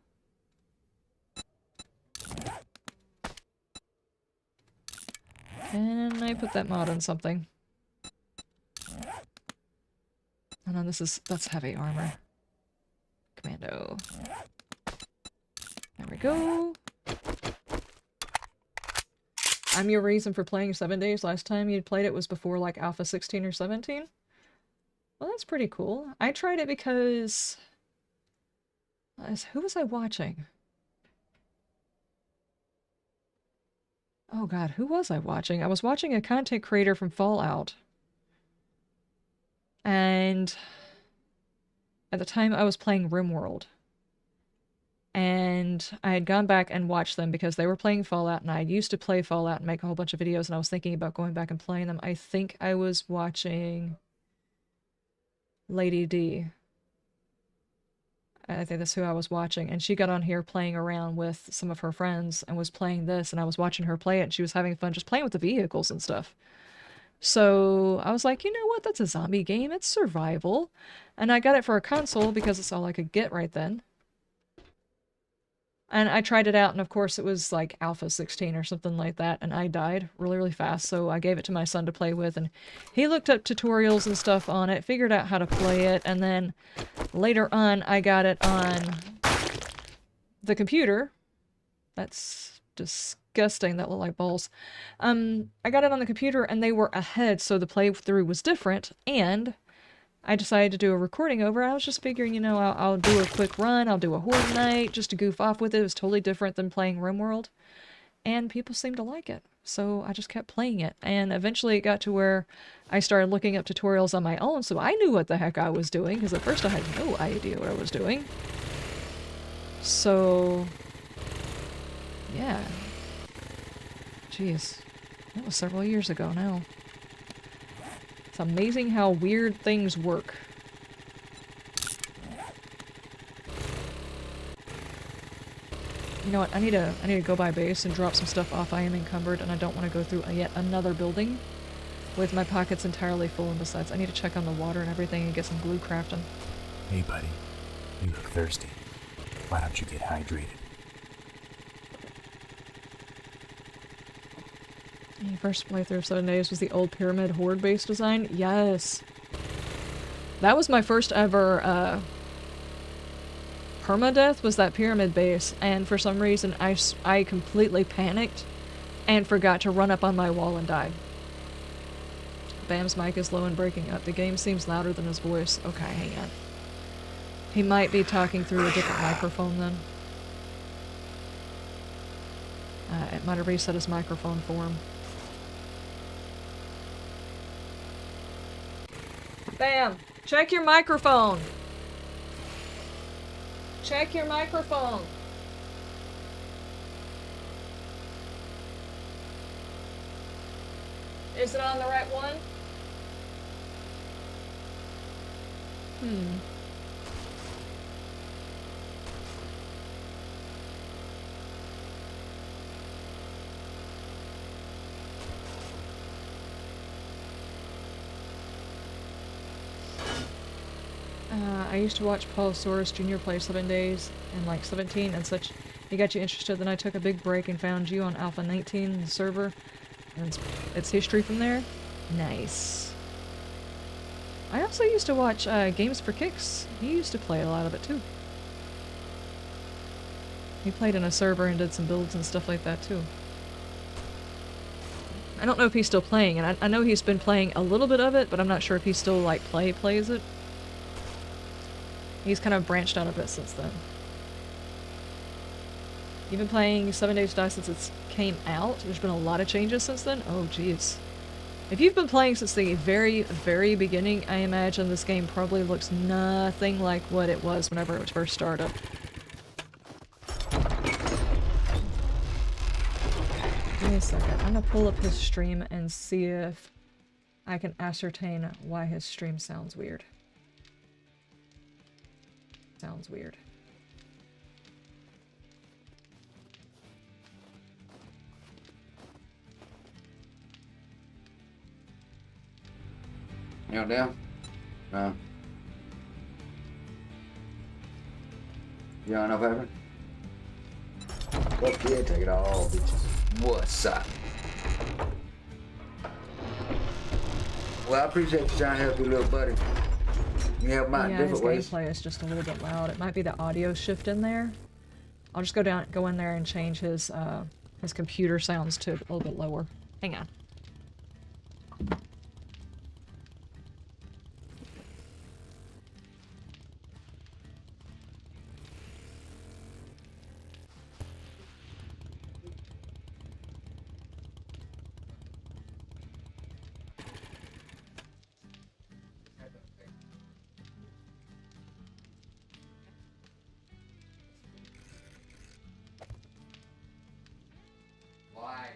Can I put that mod on something? Oh no, that's heavy armor. Commando. There we go. I'm your reason for playing 7 Days. Last time you'd played it was before like Alpha 16 or 17? Well, that's pretty cool. I tried it because... who was I watching? Oh god, who was I watching? I was watching a content creator from Fallout. And at the time I was playing RimWorld. And I had gone back and watched them because they were playing Fallout, and I used to play Fallout and make a whole bunch of videos, and I was thinking about going back and playing them. I think I was watching Lady D. I think that's who I was watching, and she got on here playing around with some of her friends and was playing this, and I was watching her play it, and she was having fun just playing with the vehicles and stuff. So I was like, you know what, that's a zombie game, it's survival. And I got it for a console because it's all I could get right then. And I tried it out, and of course it was like Alpha 16 or something like that, and I died really, really fast, so I gave it to my son to play with, and he looked up tutorials and stuff on it, figured out how to play it, and then later on I got it on the computer. That's disgusting, that looked like balls. I got it on the computer, and they were ahead, so the playthrough was different, and I decided to do a recording over it. I was just figuring, you know, I'll do a quick run, I'll do a horde night, just to goof off with it. It was totally different than playing RimWorld. And people seemed to like it. So I just kept playing it. And eventually it got to where I started looking up tutorials on my own, so I knew what the heck I was doing, because at first I had no idea what I was doing. So... yeah. Jeez. That was several years ago now. It's amazing how weird things work. You know what, I need to go by base and drop some stuff off. I am encumbered and I don't want to go through yet another building with my pockets entirely full, and besides I need to check on the water and everything and get some glue crafting. Hey buddy, you look thirsty. Why don't you get hydrated? The first playthrough of 7 Days was the old pyramid horde base design. Yes. That was my first ever permadeath, was that pyramid base, and for some reason I completely panicked and forgot to run up on my wall and died. Bam's mic is low and breaking up. The game seems louder than his voice. Okay, hang on. He might be talking through a different microphone then. It might have reset his microphone for him. Bam! Check your microphone! Check your microphone! Is it on the right one? I used to watch Paul Soros Jr. play 7 Days in like 17 and such. He got you interested, then I took a big break and found you on Alpha 19, the server. And it's history from there. Nice. I also used to watch Games for Kicks. He used to play a lot of it too. He played in a server and did some builds and stuff like that too. I don't know if he's still playing, and I know he's been playing a little bit of it, but I'm not sure if he still like plays it. He's kind of branched out a bit since then. You've been playing 7 Days to Die since it came out. There's been a lot of changes since then. Oh, jeez. If you've been playing since the very, very beginning, I imagine this game probably looks nothing like what it was whenever it first started. Give me a second. I'm gonna pull up his stream and see if I can ascertain why his stream sounds weird. Sounds weird. You on down? No. You on no paper? Fuck yeah, take it all, bitches. What's up? Well, I appreciate you trying to help your little buddy. You help him out in different ways. His gameplay is just a little bit loud. It might be the audio shift in there. I'll just go in there and change his computer sounds to a little bit lower. Hang on. Why?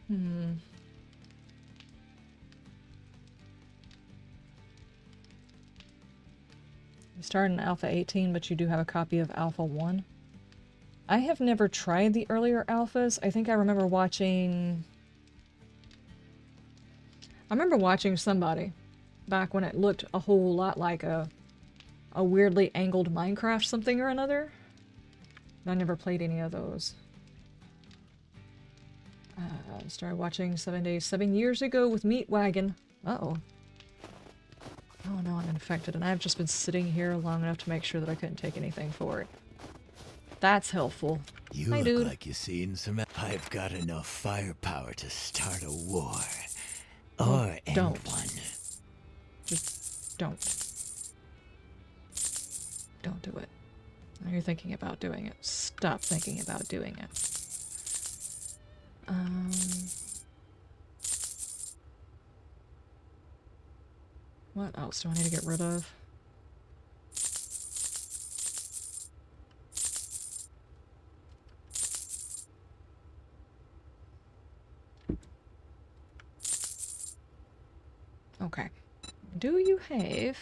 Hmm. You started in Alpha 18, but you do have a copy of Alpha 1. I have never tried the earlier alphas. I think I remember watching... somebody back when it looked a whole lot like a weirdly angled Minecraft something or another. I never played any of those. Started watching 7 Days 7 years ago with Meat Wagon. Uh-oh. Oh no, I'm infected, and I've just been sitting here long enough to make sure that I couldn't take anything for it. That's helpful. You Hi, look dude. like you've seen some. I've got enough firepower to start a war. Well, Or end don't. one. Just don't. Don't do it. Now you're thinking about doing it. Stop thinking about doing it. What else do I need to get rid of? Okay. Do you have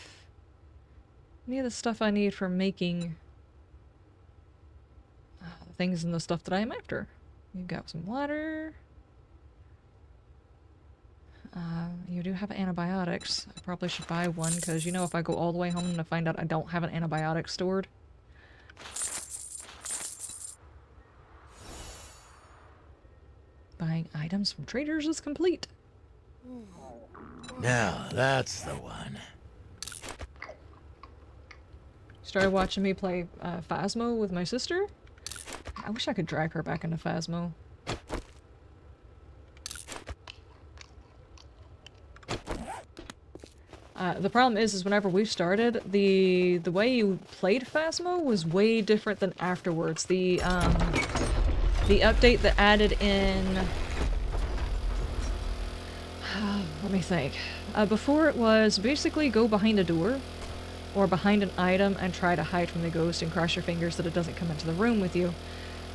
any of the stuff I need for making the things and the stuff that I am after? You've got some water. You do have antibiotics. I probably should buy one because, you know, if I go all the way home and I find out I don't have an antibiotic stored. Buying items from traders is complete. Now, that's the one. Started watching me play Phasmo with my sister. I wish I could drag her back into Phasmo. The problem is whenever we started, the way you played Phasmo was way different than afterwards. The update that added in... let me think. Before it was basically go behind a door or behind an item and try to hide from the ghost and cross your fingers that it doesn't come into the room with you.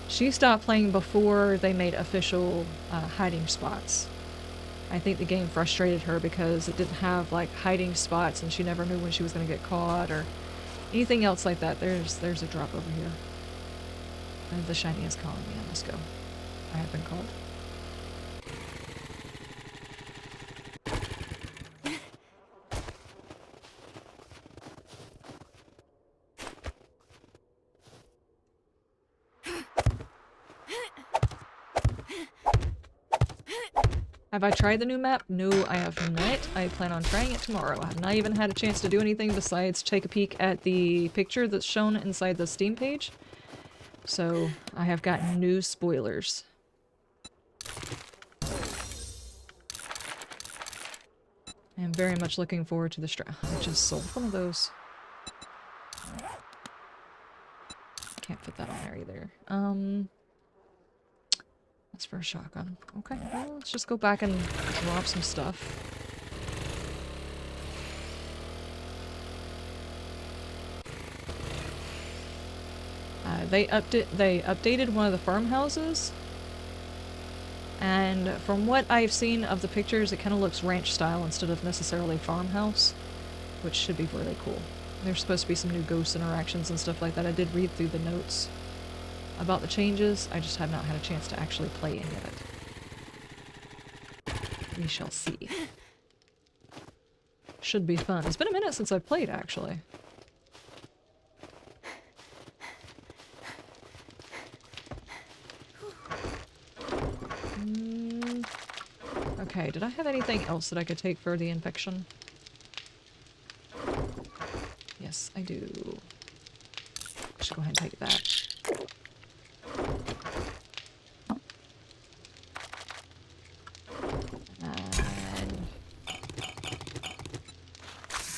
She stopped playing before they made official hiding spots. I think the game frustrated her because it didn't have like hiding spots and she never knew when she was going to get caught or anything else like that. There's a drop over here. And the shiny is calling me. I must go. I have been called. Have I tried the new map? No, I have not. I plan on trying it tomorrow. I have not even had a chance to do anything besides take a peek at the picture that's shown inside the Steam page. So, I have gotten no spoilers. I am very much looking forward to the I just sold one of those. Can't fit that on there either. That's for a shotgun. Okay, well, let's just go back and drop some stuff. They updated one of the farmhouses, and from what I've seen of the pictures, it kind of looks ranch style instead of necessarily farmhouse, which should be really cool. There's supposed to be some new ghost interactions and stuff like that. I did read through the notes about the changes. I just have not had a chance to actually play any of it. We shall see. Should be fun. It's been a minute since I've played, actually. Okay, did I have anything else that I could take for the infection? Yes, I do. Just go ahead and take that.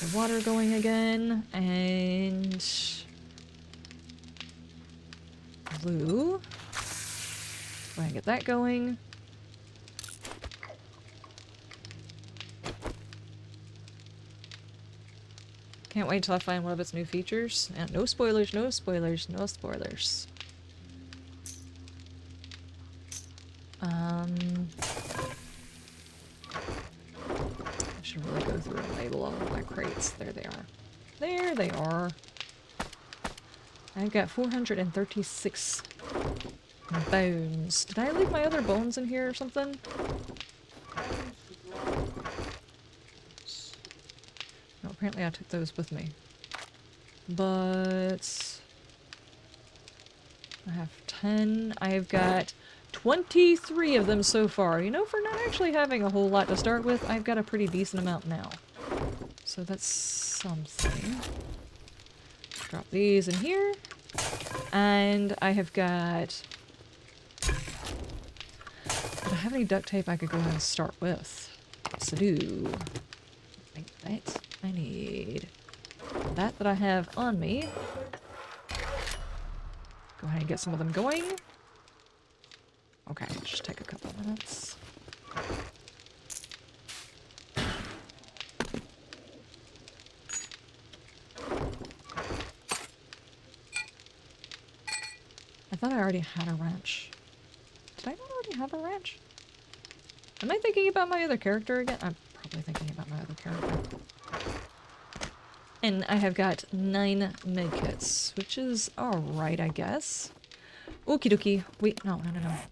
The water going again, and blue. Go ahead and get that going. Can't wait till I find one of its new features. And no spoilers, no spoilers, no spoilers. I should really go through and label all of my crates. There they are. There they are. I've got 436 bones. Did I leave my other bones in here or something? No, apparently I took those with me. But I have 10. I've got 23 of them so far. You know, for not actually having a whole lot to start with, I've got a pretty decent amount now. So that's something. Drop these in here. And I have got... Do I have any duct tape I could go ahead and start with? Yes, I do. Like that. I need that I have on me. Go ahead and get some of them going. Okay, just take a couple minutes. I thought I already had a wrench. Did I not already have a wrench? Am I thinking about my other character again? I'm probably thinking about my other character. And I have got 9 medkits, which is alright, I guess. Okie dokie. Wait, no.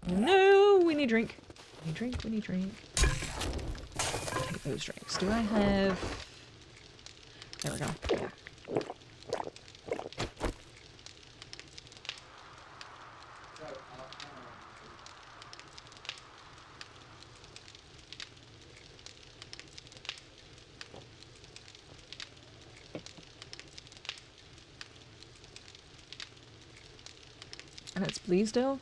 No, we need drink. We need drink, we need drink. Take those drinks. Do I have... There we go. Yeah. And it's Bleasdale.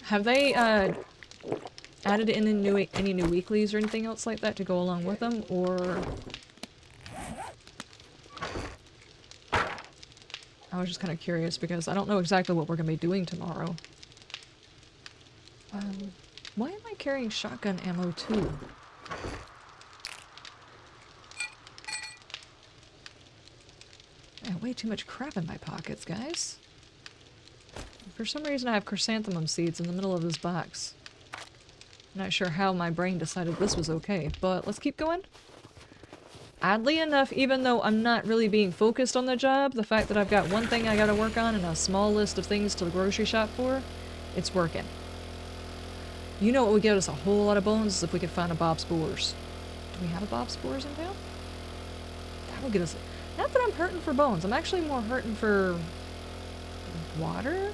Have they added in any new weeklies or anything else like that to go along with them, or... I was just kind of curious because I don't know exactly what we're going to be doing tomorrow. Why am I carrying shotgun ammo too? I have way too much crap in my pockets, guys. For some reason I have chrysanthemum seeds in the middle of this box. Not sure how my brain decided this was okay, but let's keep going. Oddly enough, even though I'm not really being focused on the job, the fact that I've got one thing I gotta work on and a small list of things to the grocery shop for, it's working. You know what would get us a whole lot of bones is if we could find a Bob's Boars. Do we have a Bob's Boars in town? That would get us... Not that I'm hurting for bones, I'm actually more hurting for... water?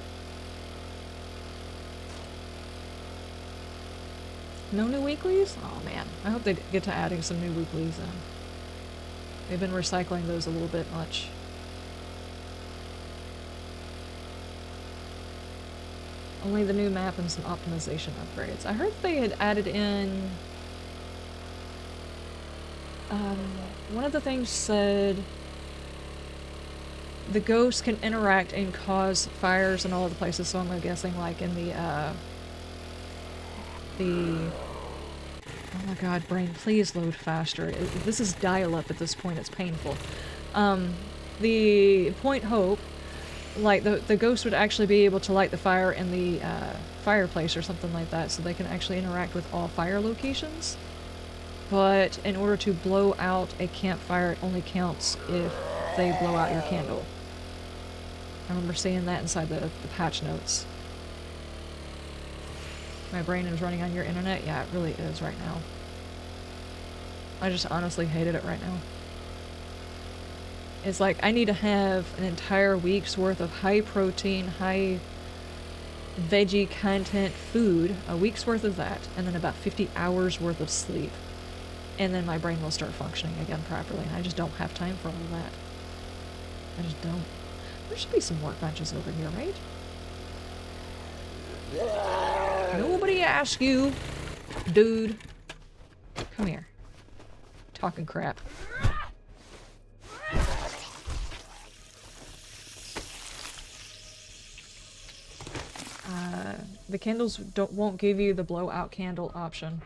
No new weeklies? Oh man, I hope they get to adding some new weeklies then. They've been recycling those a little bit much. Only the new map and some optimization upgrades. I heard they had added in... one of the things said... the ghosts can interact and cause fires in all of the places, so I'm guessing like in the... Oh my god, brain, please load faster. This is dial-up at this point, it's painful. The Point Hope, like, the ghost would actually be able to light the fire in the fireplace or something like that, so they can actually interact with all fire locations. But in order to blow out a campfire, it only counts if they blow out your candle. I remember seeing that inside the patch notes. My brain is running on your internet? Yeah, it really is right now. I just honestly hated it right now. It's like I need to have an entire week's worth of high protein, high veggie content food, a week's worth of that, and then about 50 hours worth of sleep. And then my brain will start functioning again properly, and I just don't have time for all of that. I just don't. There should be some workbenches over here, right? Nobody asked you, dude. Come here. Talking crap. The candles won't give you the blowout candle option.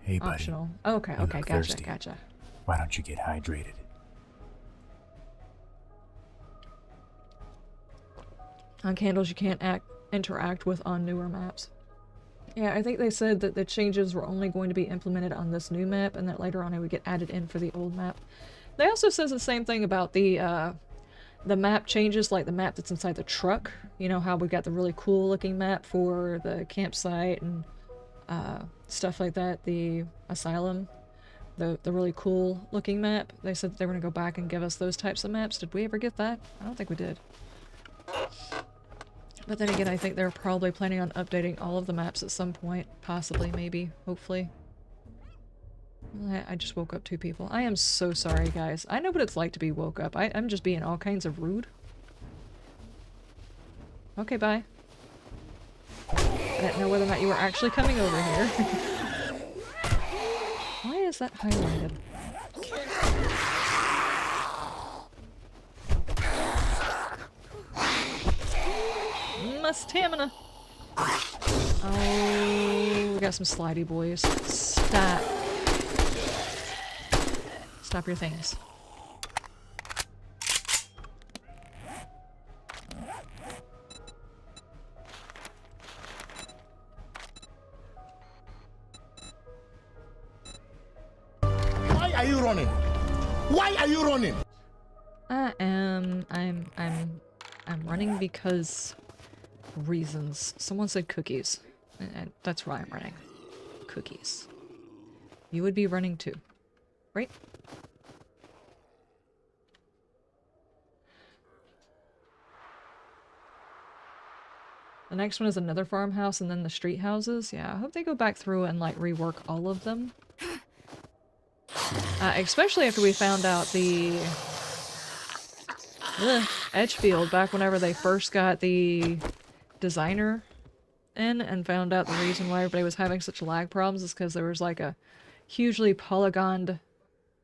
Hey, buddy. Optional. Okay, You okay, look gotcha, thirsty. gotcha. Why don't you get hydrated? On candles you can't interact with on newer maps. Yeah, I think they said that the changes were only going to be implemented on this new map and that later on it would get added in for the old map. They also says the same thing about the map changes, like the map that's inside the truck. You know how we got the really cool looking map for the campsite and stuff like that, the asylum, the really cool looking map. They said they were going to go back and give us those types of maps. Did we ever get that? I don't think we did. But then again, I think they're probably planning on updating all of the maps at some point. Possibly, maybe, hopefully. I just woke up 2 people. I am so sorry, guys. I know what it's like to be woke up. I'm just being all kinds of rude. Okay, bye. I didn't know whether or not you were actually coming over here. Why is that highlighted? My stamina! Oh, we got some slidey boys. Stop. Stop your things. Why are you running? Why are you running? I'm running because reasons. Someone said cookies. And that's why I'm running. Cookies. You would be running too, right? The next one is another farmhouse and then the street houses. Yeah, I hope they go back through and like rework all of them. Especially after we found out the Edgefield back whenever they first got the designer in and found out the reason why everybody was having such lag problems is because there was like a hugely polygoned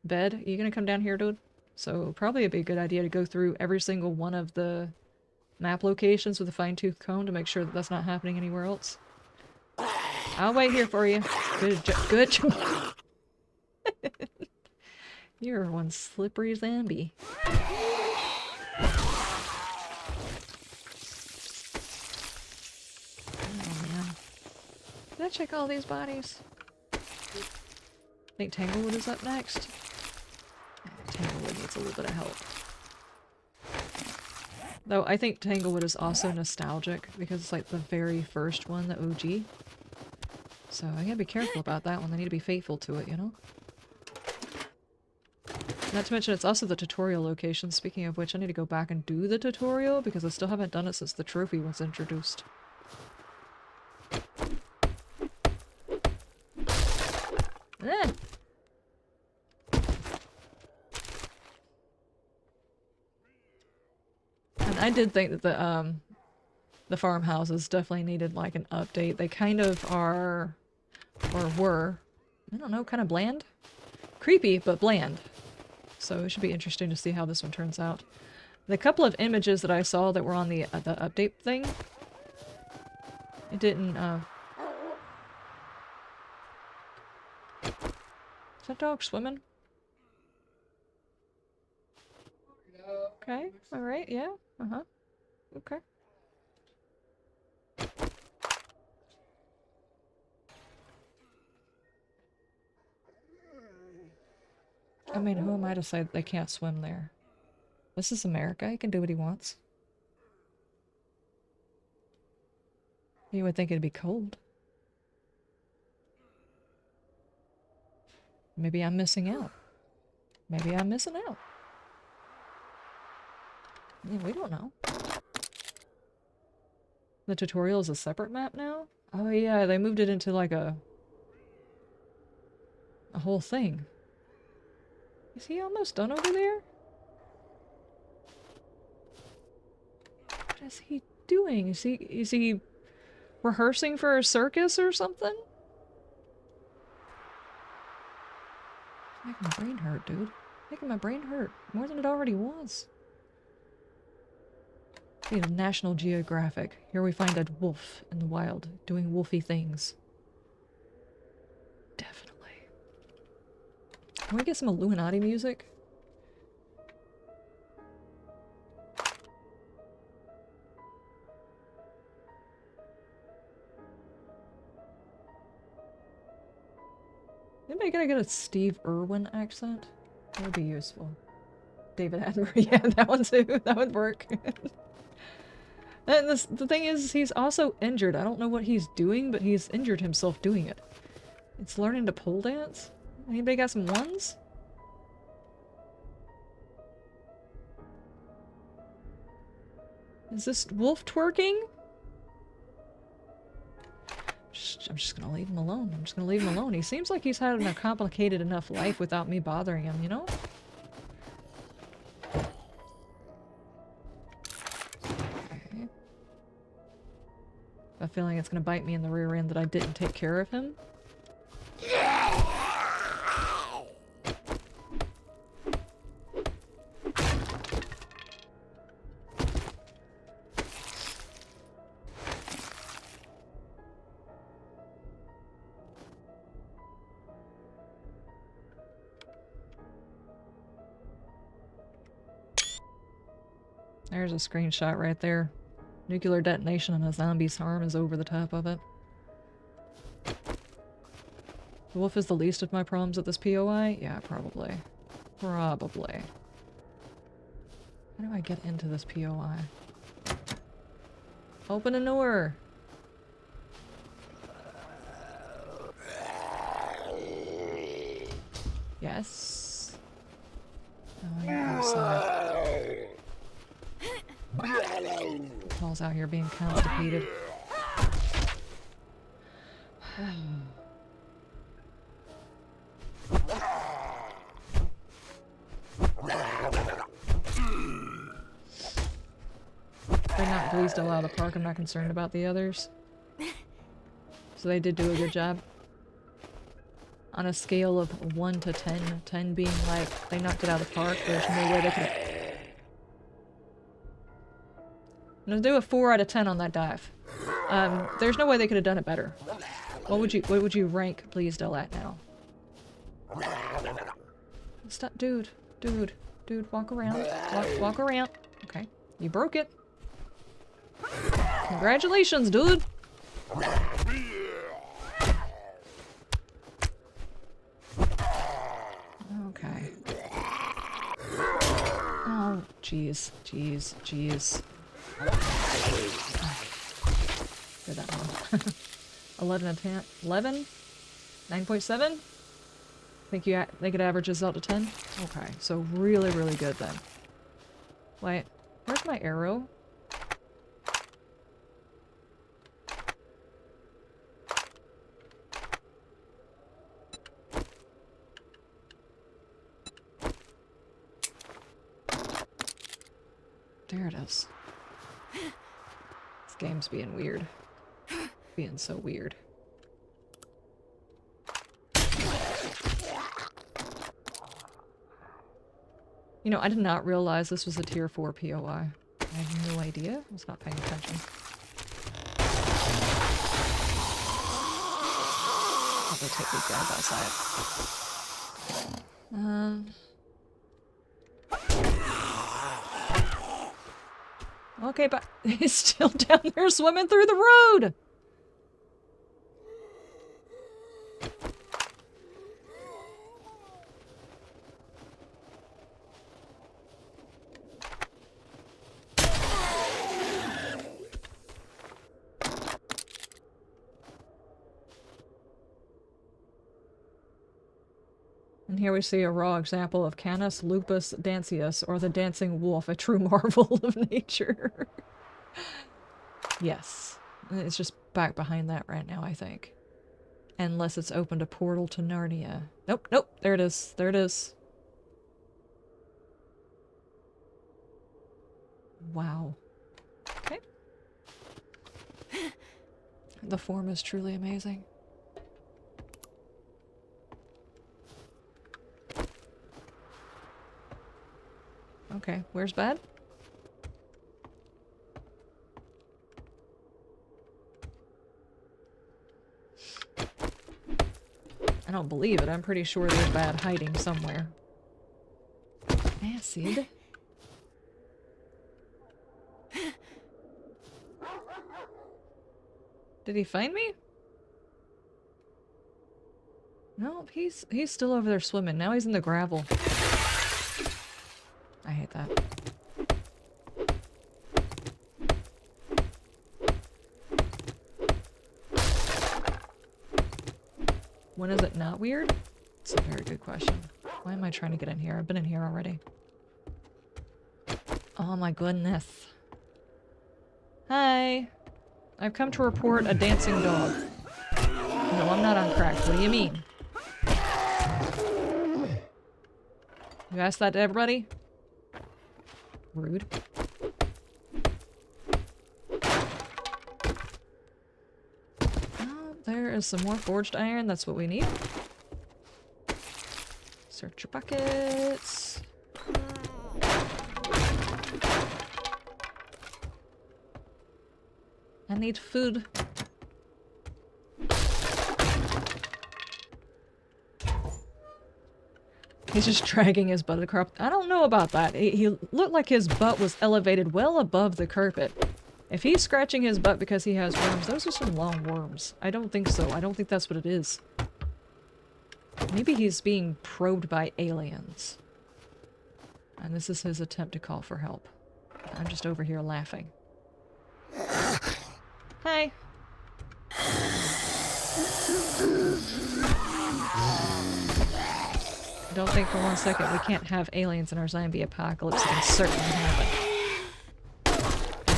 bed. Are you gonna come down here, dude? So probably it'd be a good idea to go through every single one of the map locations with a fine-tooth comb to make sure that that's not happening anywhere else. I'll wait here for you. Good job. You're one slippery zombie. Oh man. Did I check all these bodies? I think Tanglewood is up next. Tanglewood needs a little bit of help. Though I think Tanglewood is also nostalgic because it's like the very first one, the OG. So I gotta be careful about that one. They need to be faithful to it, you know? Not to mention it's also the tutorial location, speaking of which I need to go back and do the tutorial because I still haven't done it since the trophy was introduced. Eh. And I did think that the farmhouses definitely needed like an update. They kind of are, or were, I don't know, kind of bland? Creepy, but bland. So it should be interesting to see how this one turns out. The couple of images that I saw that were on the update thing, it didn't, Is that dog swimming? Okay, alright, yeah, uh-huh. Okay. I mean, who am I to say that they can't swim there? This is America, he can do what he wants. You would think it'd be cold. Maybe I'm missing out. Maybe I'm missing out. I mean, we don't know. The tutorial is a separate map now? Oh yeah, they moved it into like a whole thing. Is he almost done over there? What is he doing? Is he rehearsing for a circus or something? Making my brain hurt, dude. Making my brain hurt. More than it already was. Need a National Geographic. Here we find a wolf in the wild, doing wolfy things. Definitely. Can we get some Illuminati music? Anybody gonna get a Steve Irwin accent? That would be useful. David Attenborough, yeah, that one too. That would work. And the thing is, he's also injured. I don't know what he's doing, but he's injured himself doing it. It's learning to pole dance? Anybody got some ones? Is this wolf twerking? I'm just gonna leave him alone. I'm just gonna leave him alone. He seems like he's had a complicated enough life without me bothering him, you know? Okay. I have a feeling it's gonna bite me in the rear end that I didn't take care of him. There's a screenshot right there. Nuclear detonation and a zombie's arm is over the top of it. The wolf is the least of my problems at this POI? Yeah, probably. Probably. How do I get into this POI? Open a door! Yes. Oh, you're outside. Paul's out here being constipated. They knocked Bleasdale out of the park. I'm not concerned about the others. So they did do a good job. On a scale of 1 to 10, 10 being like, they knocked it out of the park, there's no way they could have... I'm gonna do a 4 out of 10 on that dive. There's no way they could have done it better. What would you rank Bleasdale at now? Stop, dude, walk around. Walk around. Okay, you broke it. Congratulations, dude! Okay. Oh, jeez. Did that one. 11 and 10. 11? 9.7? Think it averages out to 10? Okay, so really, really good then. Wait, where's my arrow? There it is. This game's being weird. Being so weird. You know, I did not realize this was a tier 4 POI. I had no idea. I was not paying attention. I'll go take these guys outside. Okay, but he's still down there swimming through the road! And here we see a raw example of Canis lupus dantius, or the dancing wolf, a true marvel of nature. Yes. It's just back behind that right now, I think. Unless it's opened a portal to Narnia. Nope, nope, there it is. There it is. Wow. Okay. The form is truly amazing. Okay, where's bad? I don't believe it. I'm pretty sure there's bad hiding somewhere. Acid? Did he find me? No, he's still over there swimming. Now he's in the gravel. I hate that. When is it not weird? It's a very good question. Why am I trying to get in here? I've been in here already. Oh my goodness. Hi. I've come to report a dancing dog. No, I'm not on crack. What do you mean? You asked that to everybody? Rude. Oh, there is some more forged iron. That's what we need. Search your buckets. I need food. He's just dragging his butt across. I don't know about that. He looked like his butt was elevated well above the carpet. If he's scratching his butt because he has worms, those are some long worms. I don't think so. I don't think that's what it is. Maybe he's being probed by aliens. And this is his attempt to call for help. I'm just over here laughing. Hi. Don't think for 1 second we can't have aliens in our zombie apocalypse. It can certainly happen.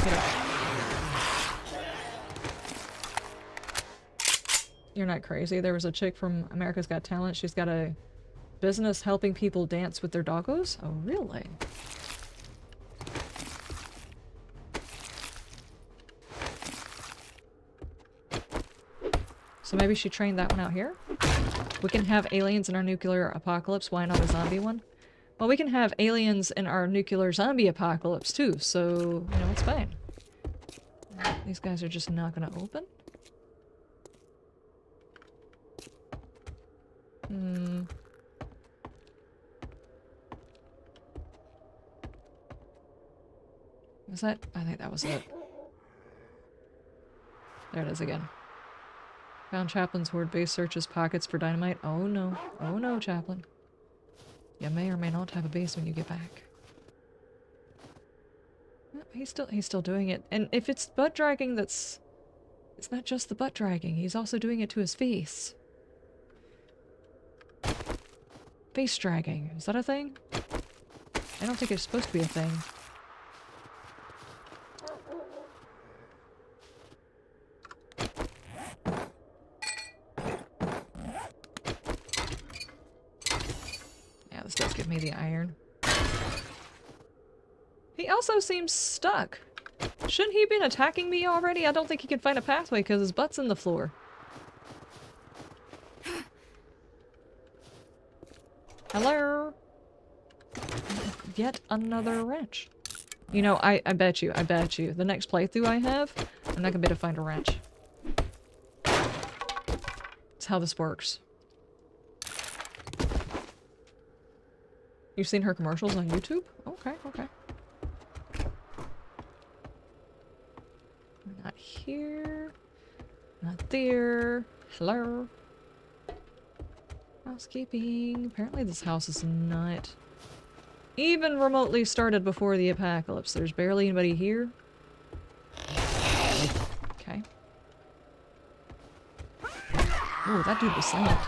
Get up. You're not crazy. There was a chick from America's Got Talent. She's got a business helping people dance with their doggos. Oh, really? So maybe she trained that one out here? We can have aliens in our nuclear apocalypse. Why not a zombie one? Well, we can have aliens in our nuclear zombie apocalypse too, so, you know, it's fine. These guys are just not gonna open? Was that? I think that was it. There it is again. Found Chaplin's hoard base searches pockets for dynamite. Oh no. Oh no, Chaplin. You may or may not have a base when you get back. He's still doing it. And if it's butt dragging, it's not just the butt dragging. He's also doing it to his face. Face dragging. Is that a thing? I don't think it's supposed to be a thing. Yeah, this does give me the iron. He also seems stuck. Shouldn't he have been attacking me already? I don't think he can find a pathway because his butt's in the floor. Hello? Yet another wrench. You know, I bet you, the next playthrough I have, I'm not gonna be able to find a wrench. That's how this works. You've seen her commercials on YouTube? Okay, okay. Not here. Not there. Hello? Housekeeping. Apparently this house is not even remotely started before the apocalypse. There's barely anybody here. Okay. Oh, that dude was silent.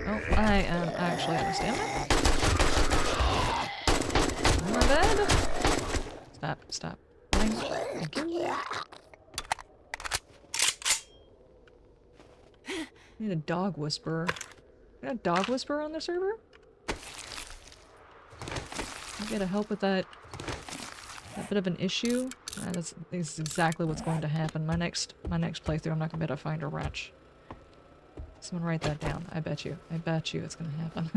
Oh, I am actually out of stamina. My bad. Stop, stop. Thank you. I need a dog whisperer. Got a dog whisperer on the server? I gotta help with that bit of an issue. That's exactly what's going to happen. My next playthrough, I'm not gonna be able to find a wrench. Someone write that down. I bet you it's gonna happen.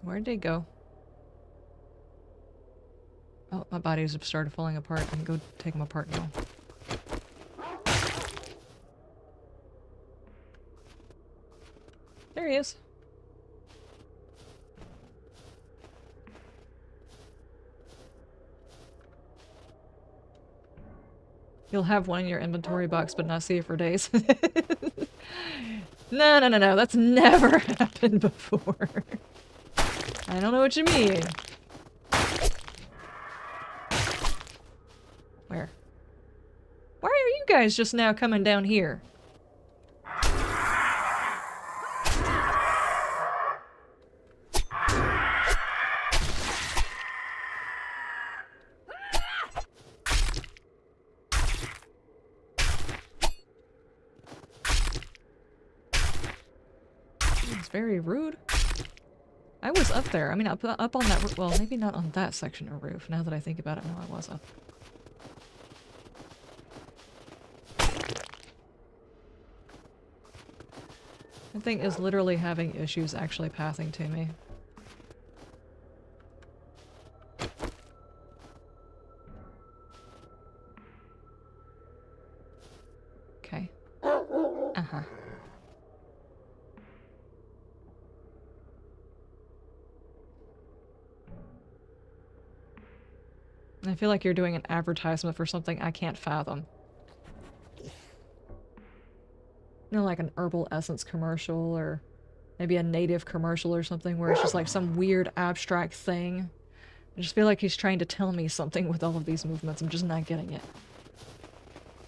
Where'd they go? Oh, my bodies have started falling apart. I can go take them apart now. There he is. You'll have one in your inventory box, but not see it for days. No, no, no, no. That's never happened before. I don't know what you mean. Where? Why are you guys just now coming down here? It's very rude. I was up there. I mean, up on that. Well, maybe not on that section of roof. Now that I think about it, no, I wasn't. That thing is literally having issues actually pathing to me. Okay. Uh-huh. I feel like you're doing an advertisement for something I can't fathom. You know, like an herbal essence commercial, or maybe a native commercial or something, where it's just like some weird abstract thing. I just feel like he's trying to tell me something with all of these movements. I'm just not getting it.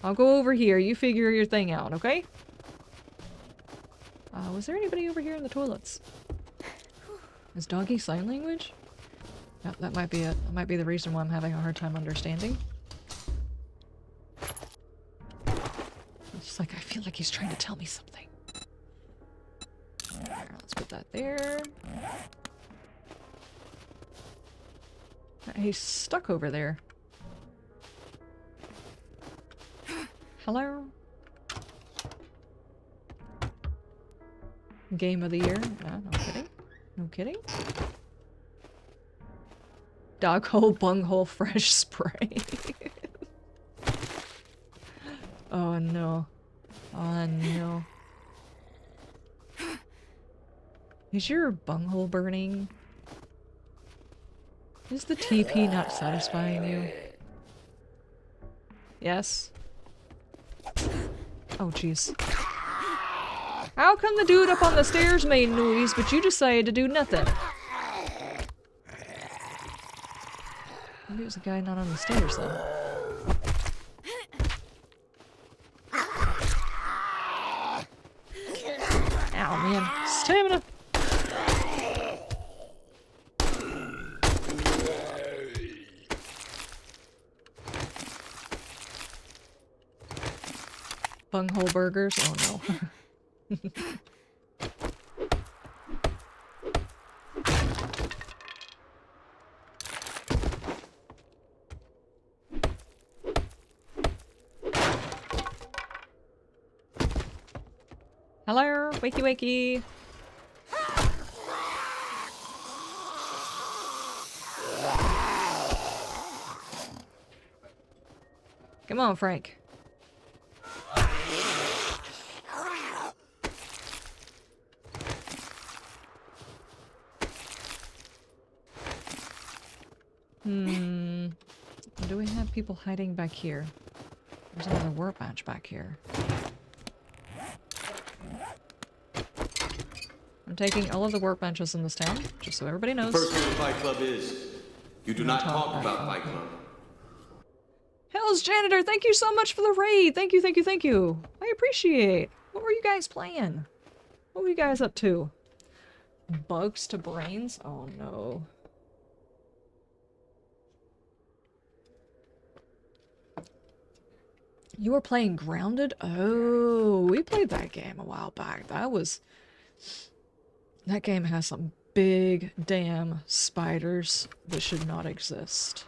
I'll go over here. You figure your thing out, okay? Was there anybody over here in the toilets? Is doggy sign language? Yeah, that might be it. That might be the reason why I'm having a hard time understanding. It's like I feel like he's trying to tell me something. There, let's put that there. He's stuck over there. Hello? Game of the year? No kidding. No kidding. Dog hole, bunghole, fresh spray. Oh no. Oh no. Is your bunghole burning? Is the TP not satisfying you? Yes? Oh jeez. How come the dude up on the stairs made noise, but you decided to do nothing? Maybe it was a guy not on the stairs then. Ow, man. Stamina! Bunghole burgers? Oh no. Hello, wakey wakey. Come on, Frank. Do we have people hiding back here? There's another workbench back here. I'm taking all of the workbenches in this town, just so everybody knows. First rule of Fight Club is, you do not talk about Fight Club. Hell's Janitor, thank you so much for the raid! Thank you, thank you, thank you! I appreciate! What were you guys playing? What were you guys up to? Bugs to brains? Oh no. You were playing Grounded? Oh, we played that game a while back. That game has some big damn spiders that should not exist.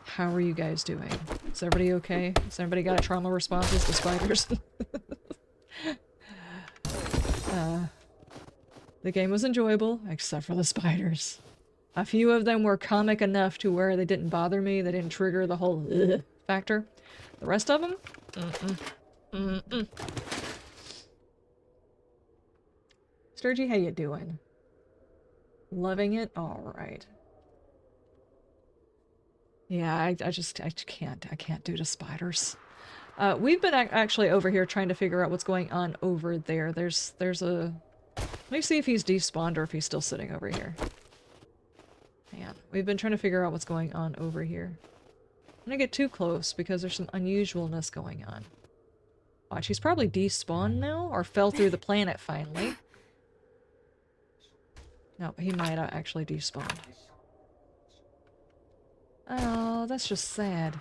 How are you guys doing? Is everybody okay? Has everybody got a trauma responses to spiders? The game was enjoyable, except for the spiders. A few of them were comic enough to where they didn't bother me, they didn't trigger the whole ugh factor. The rest of them? Sturgy, how you doing? Loving it? Alright. Yeah, I can't do the spiders. We've been actually over here trying to figure out what's going on over there. There's a... Let me see if he's despawned or if he's still sitting over here. Man, we've been trying to figure out what's going on over here. I'm gonna get too close because there's some unusualness going on. Watch, he's probably despawned now, or fell through the planet finally. No, he might have actually despawned. Oh, that's just sad.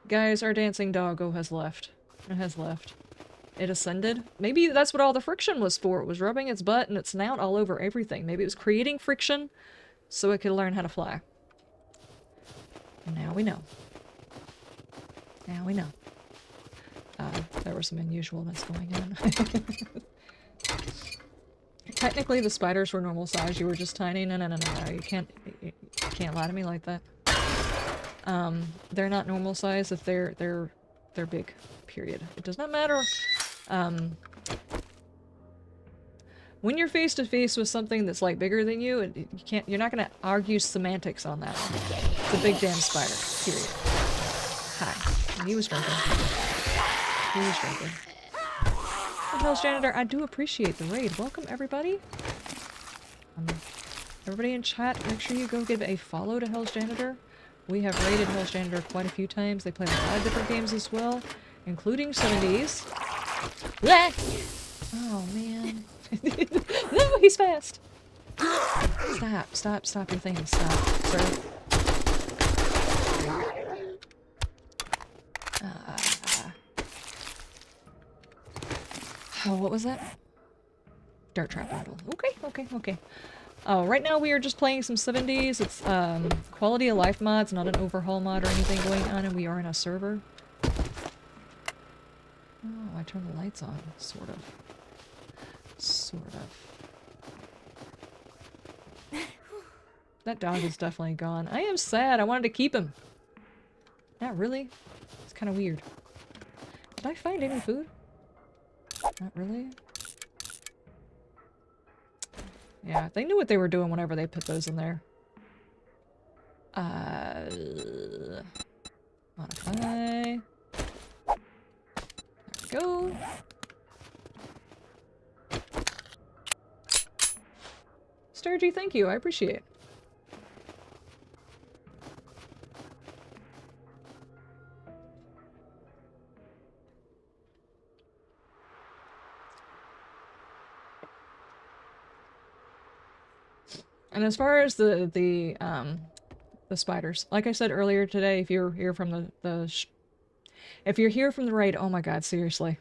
Guys, our dancing doggo has left. It has left. It ascended. Maybe that's what all the friction was for. It was rubbing its butt and its snout all over everything. Maybe it was creating friction so it could learn how to fly. And now we know. Now we know. There was some unusualness going on. Technically, the spiders were normal size. You were just tiny. No. You can't lie to me like that. They're not normal size if they're big. Period. It does not matter. When you're face to face with something that's like bigger than you, you're not gonna argue semantics on that one. It's a big damn spider. Period. Hi. He was drinking. He was drinking. The hell's janitor? I do appreciate the raid. Welcome everybody. Everybody in chat, make sure you go give a follow to Hell's Janitor. We have raided Hell's Janitor quite a few times. They play a lot of different games as well, including 70s. Yeah. Oh man. No, he's fast. Stop your thing. Stop, sir. Oh, what was that? Dirt trap battle. Okay. Oh, right now we are just playing some 70s. It's quality of life mods, not an overhaul mod or anything going on, and we are in a server. Oh, I turned the lights on. Sort of. That dog is definitely gone. I am sad. I wanted to keep him. Not really. It's kind of weird. Did I find any food? Not really. Yeah, they knew what they were doing whenever they put those in there. Modify. There we go. Sturgy, thank you. I appreciate it. And as far as the spiders, like I said earlier today, if you're here from if you're here from the raid, oh my god, seriously.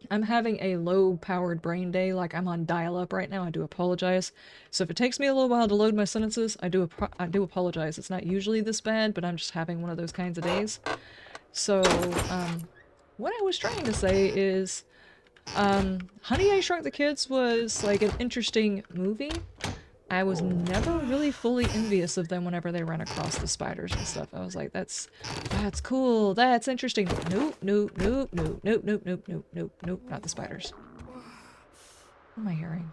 I'm having a low-powered brain day, like I'm on dial-up right now. I do apologize. So if it takes me a little while to load my sentences, I do apologize. It's not usually this bad, but I'm just having one of those kinds of days. So, what I was trying to say is, Honey, I Shrunk the Kids was like an interesting movie. I was never really fully envious of them whenever they run across the spiders and stuff. I was like, that's cool, that's interesting. Nope, not the spiders. What am I hearing?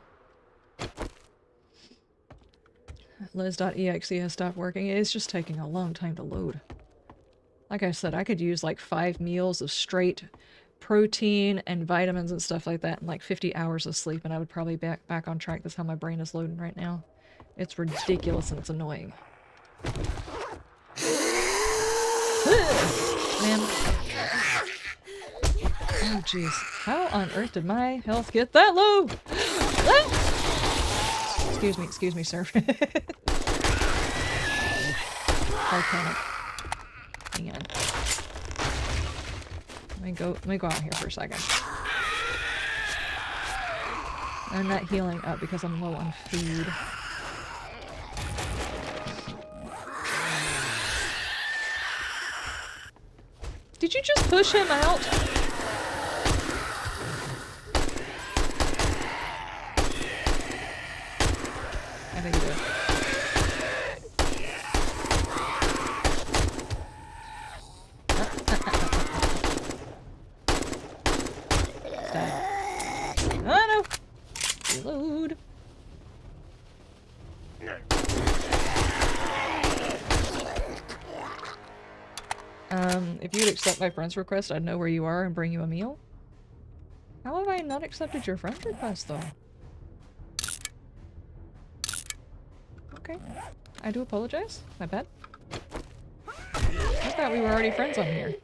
Liz.exe has stopped working. It's just taking a long time to load. Like I said, I could use like 5 meals of straight protein and vitamins and stuff like that and like 50 hours of sleep and I would probably be back on track. That's how my brain is loading right now. It's ridiculous and it's annoying. Man. Oh jeez. How on earth did my health get that low? Excuse me, sir. I'll panic. Hang on. Let me go out here for a second. I'm not healing up because I'm low on food. Did you just push him out? I think you did. Oh no! Reload. If you'd accept my friend's request, I'd know where you are and bring you a meal. How have I not accepted your friend's request, though? Okay. I do apologize. My bad. I thought we were already friends on here.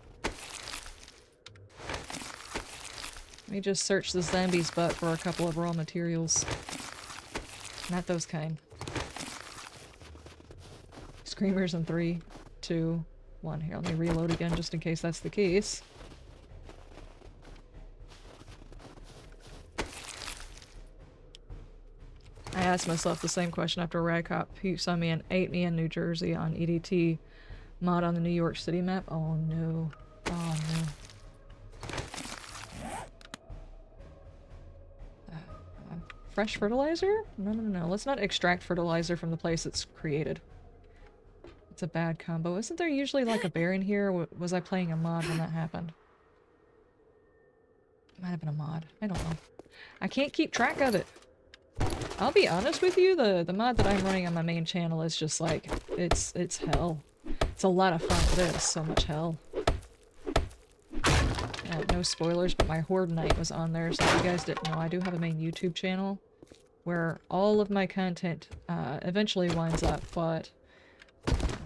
Let me just search the zombie's butt for a couple of raw materials. Not those kind. Screamers in 3, 2, 1. Here, let me reload again just in case that's the case. I asked myself the same question after Radcop who saw me and ate me in New Jersey on EDT mod on the New York City map. Oh no. Oh no. Fresh fertilizer? No, no, no, no. Let's not extract fertilizer from the place it's created. It's a bad combo. Isn't there usually like a bear in here? Or was I playing a mod when that happened? Might have been a mod. I don't know. I can't keep track of it. I'll be honest with you, the mod that I'm running on my main channel is just like, it's hell. It's a lot of fun. It is so much hell. No spoilers, but my Horde Night was on there, so if you guys didn't know, I do have a main YouTube channel where all of my content eventually winds up, but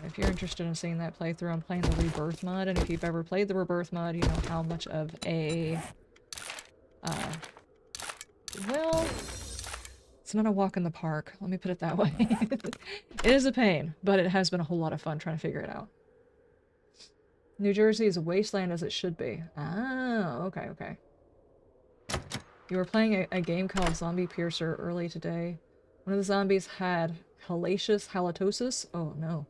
if you're interested in seeing that playthrough, I'm playing the Rebirth mod, and if you've ever played the Rebirth mod, you know how much of a... well... it's not a walk in the park, let me put it that way. It is a pain, but it has been a whole lot of fun trying to figure it out. New Jersey is a wasteland as it should be. Ah, okay, okay. You were playing a game called Zombie Piercer early today. One of the zombies had halitosis. Oh no.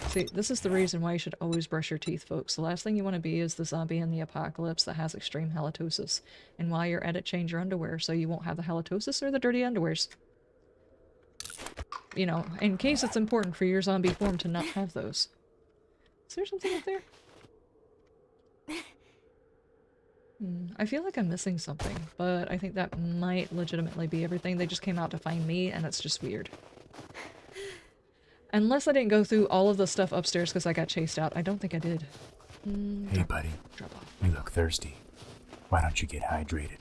See, this is the reason why you should always brush your teeth, folks. The last thing you want to be is the zombie in the apocalypse that has extreme halitosis. And while you're at it, change your underwear so you won't have the halitosis or the dirty underwears. You know, in case it's important for your zombie form to not have those. Is there something up there? I feel like I'm missing something, but I think that might legitimately be everything. They just came out to find me, and it's just weird. Unless I didn't go through all of the stuff upstairs because I got chased out. I don't think I did. Hey, buddy. Drop off. You look thirsty. Why don't you get hydrated?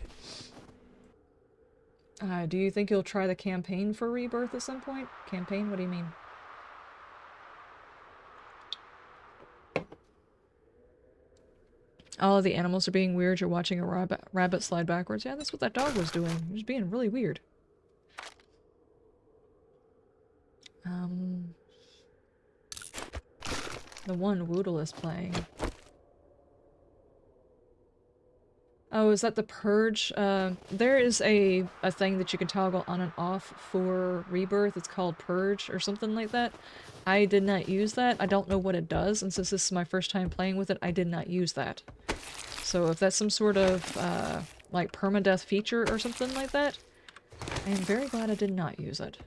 Do you think you'll try the campaign for Rebirth at some point? Campaign? What do you mean? All of the animals are being weird. You're watching a rabbit slide backwards. Yeah, that's what that dog was doing. He was being really weird. The one Woodle is playing. Oh, is that the purge? There is a thing that you can toggle on and off for Rebirth. It's called purge or something like that. I did not use that. I don't know what it does, and since this is my first time playing with it, I did not use that. So if that's some sort of like permadeath feature or something like that, I am very glad I did not use it.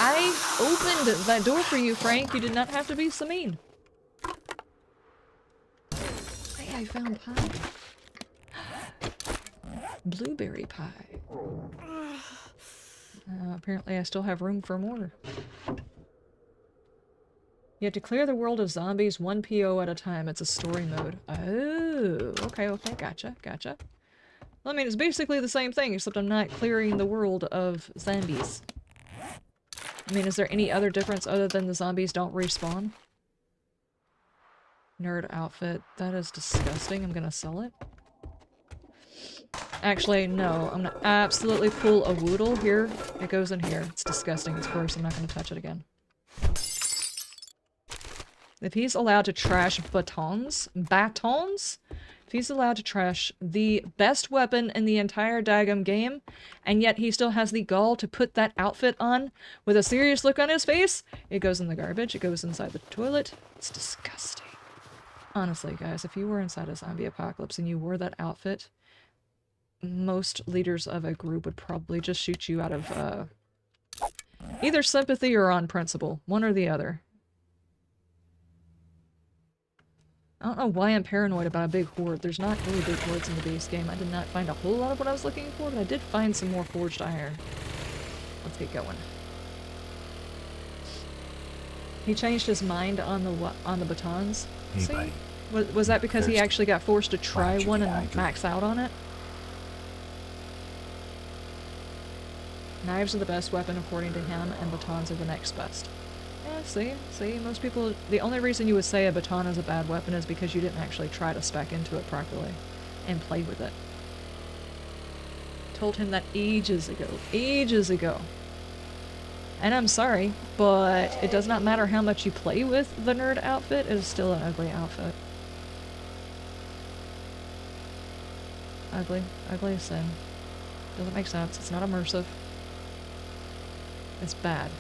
I opened that door for you, Frank. You did not have to be so mean. Hey, I found pie. Blueberry pie. Apparently I still have room for more. You have to clear the world of zombies 1 PO at a time. It's a story mode. Oh, okay, okay, gotcha, gotcha. Well, I mean, it's basically the same thing, except I'm not clearing the world of zombies. I mean, is there any other difference other than the zombies don't respawn? Nerd outfit. That is disgusting. I'm gonna sell it. Actually, no. I'm gonna absolutely pull a Woodle here. It goes in here. It's disgusting. It's gross. I'm not gonna touch it again. If he's allowed to trash batons, if he's allowed to trash the best weapon in the entire daggum game, and yet he still has the gall to put that outfit on with a serious look on his face, it goes in the garbage, it goes inside the toilet. It's disgusting. Honestly, guys, if you were inside a zombie apocalypse and you wore that outfit, most leaders of a group would probably just shoot you out of, either sympathy or on principle. One or the other. I don't know why I'm paranoid about a big horde. There's not really big hordes in the base game. I did not find a whole lot of what I was looking for, but I did find some more forged iron. Let's get going. He changed his mind on the batons. Hey, See? buddy. Was that because he Thirsty. actually got forced to try Why'd you one get and hydrated? max out on it? Knives are the best weapon according to him, and batons are the next best. Yeah, see, most people, the only reason you would say a baton is a bad weapon is because you didn't actually try to spec into it properly and play with it. Told him that ages ago. And I'm sorry, but it does not matter how much you play with the nerd outfit, it is still an ugly outfit. Ugly as sin. Doesn't make sense, it's not immersive. It's bad.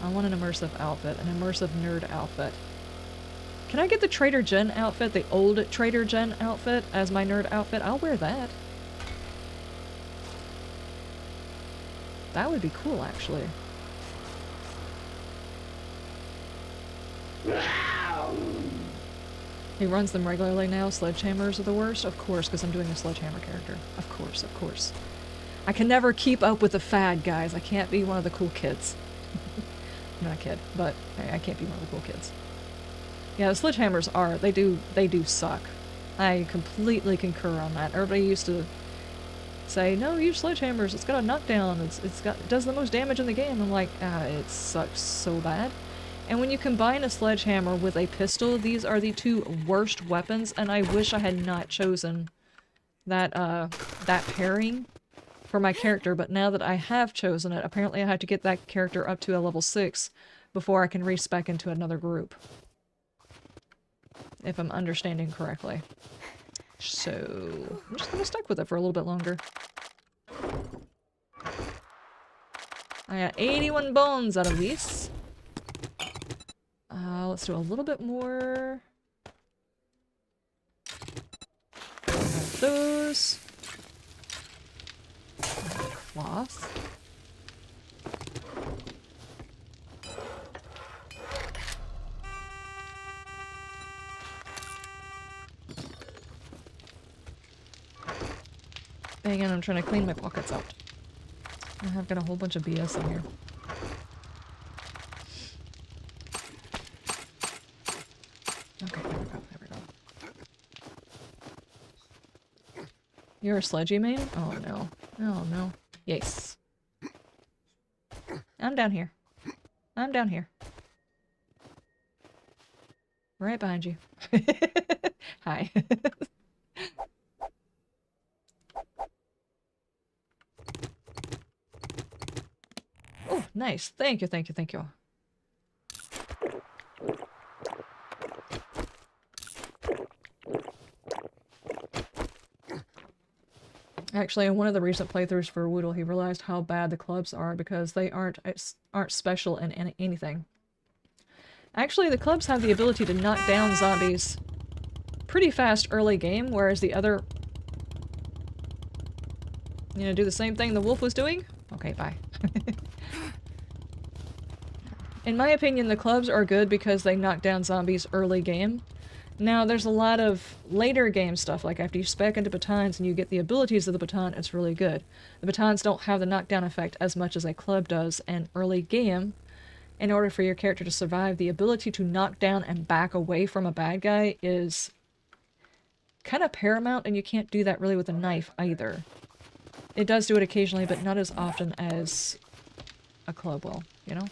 I want an immersive outfit, an immersive nerd outfit. Can I get the Trader Jen outfit, the old Trader Jen outfit, as my nerd outfit? I'll wear that. That would be cool, actually. He runs them regularly now. Sledgehammers are the worst? Of course, because I'm doing a sledgehammer character. Of course. I can never keep up with the fad, guys. I can't be one of the cool kids. I'm not a kid, but I can't be one of the cool kids. Yeah, the sledgehammers are, they do suck. I completely concur on that. Everybody used to say, no, use sledgehammers, it's got a knockdown, it does the most damage in the game. I'm like, it sucks so bad. And when you combine a sledgehammer with a pistol, these are the two worst weapons, and I wish I had not chosen that pairing for my character, but now that I have chosen it, apparently I have to get that character up to a level 6 before I can respec into another group. If I'm understanding correctly. So, I'm just gonna stick with it for a little bit longer. I got 81 bones out of these. Let's do a little bit more. Those. Cloth. Hang on, I'm trying to clean my pockets out. I've got a whole bunch of BS in here. Okay, there we go. You're a sledgy main? Oh no. Oh no. Yes. I'm down here. Right behind you. Hi. Oh, nice. Thank you. Actually, in one of the recent playthroughs for Woodle, he realized how bad the clubs are because they aren't special in anything. Actually, the clubs have the ability to knock down zombies pretty fast early game, whereas the other... You know, do the same thing the wolf was doing? Okay, bye. In my opinion, the clubs are good because they knock down zombies early game. Now, there's a lot of later game stuff, like after you spec into batons and you get the abilities of the baton, it's really good. The batons don't have the knockdown effect as much as a club does, and early game, in order for your character to survive, the ability to knock down and back away from a bad guy is kind of paramount, and you can't do that really with a knife either. It does do it occasionally, but not as often as a club will, you know?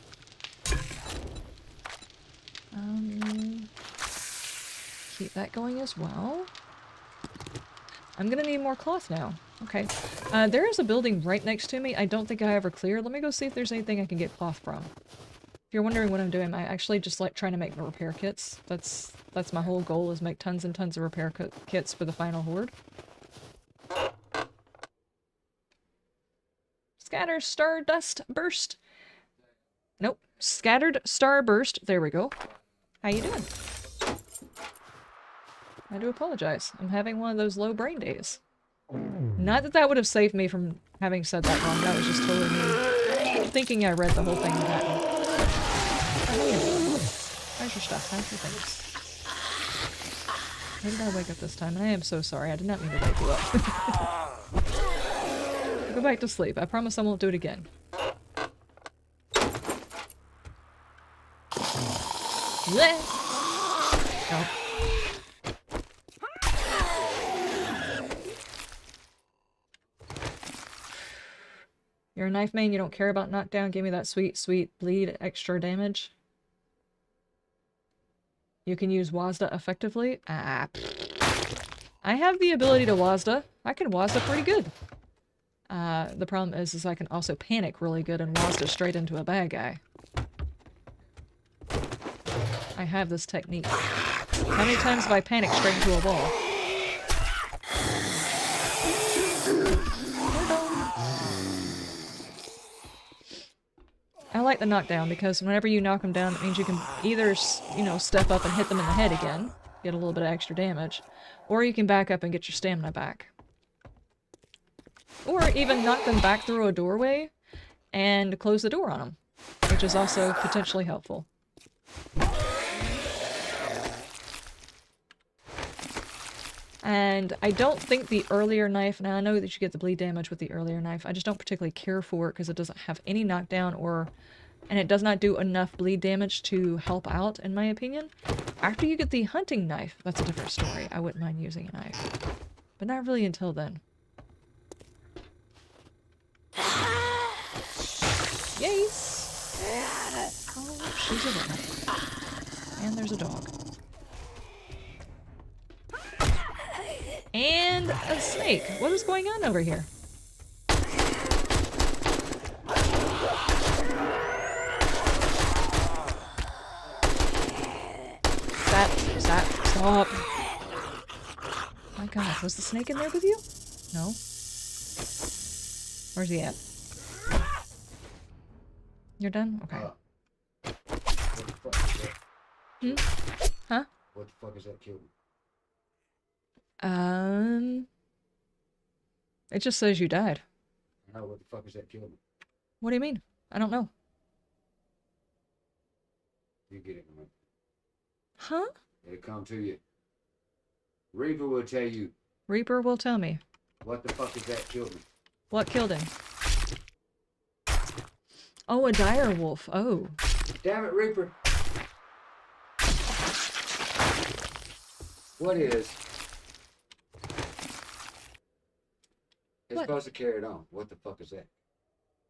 Keep that going as well. I'm gonna need more cloth now. Okay. There is a building right next to me. I don't think I ever cleared. Let me go see if there's anything I can get cloth from. If you're wondering what I'm doing, I actually just like trying to make repair kits. That's my whole goal, is make tons and tons of repair kits for the final horde. Scatter Stardust Burst. Nope. Scattered Starburst. There we go. How you doing? I do apologize. I'm having one of those low brain days. Not that that would have saved me from having said that wrong. That was just totally me thinking I read the whole thing and hadn't. How's your stuff? How's your things? Why did I wake up this time? And I am so sorry. I did not mean to wake you up. Go back to sleep. I promise I won't do it again. Bleh. Oh. You're a knife main, you don't care about knockdown. Give me that sweet, sweet bleed extra damage. You can use WASDA effectively. Ah, I have the ability to WASDA. I can WASDA pretty good. The problem is I can also panic really good and WASDA straight into a bad guy. I have this technique. How many times have I panicked straight into a wall? I like the knockdown because whenever you knock them down, it means you can either, you know, step up and hit them in the head again, get a little bit of extra damage, or you can back up and get your stamina back. Or even knock them back through a doorway and close the door on them, which is also potentially helpful. And I don't think the earlier knife, now I know that you get the bleed damage with the earlier knife, I just don't particularly care for it because it doesn't have any knockdown and it does not do enough bleed damage to help out, in my opinion. After you get the hunting knife, that's a different story. I wouldn't mind using a knife. But not really until then. Yes! Oh, she's a runner. And there's a dog. And a snake. What is going on over here? Stop. My god, was the snake in there with you? No. Where's he at? You're done? Okay. What the fuck is that? Huh? What the fuck is that killed? It just says you died. No, what the fuck is that killed me? What do you mean? I don't know. You get it, man. Huh? It'll come to you. Reaper will tell you. Reaper will tell me. What the fuck is that killed me? What killed him? Oh, a dire wolf. Oh. Damn it, Reaper. What is? It's What? supposed to carry it on. What the fuck is that?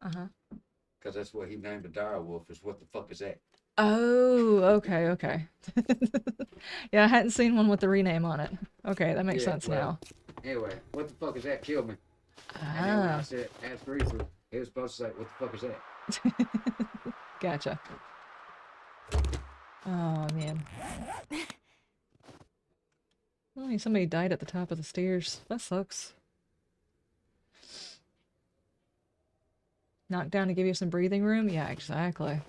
Uh-huh. Because that's what he named a dire wolf, is what the fuck is that? Oh, okay. Yeah, I hadn't seen one with the rename on it. Okay, that makes sense now. Anyway, what the fuck is that killed me? And then when I Ah, said, ask Reaper, he was supposed to say, what the fuck is that? gotcha. Oh, man. Oh, somebody died at the top of the stairs. That sucks. Knock down to give you some breathing room? Yeah, exactly.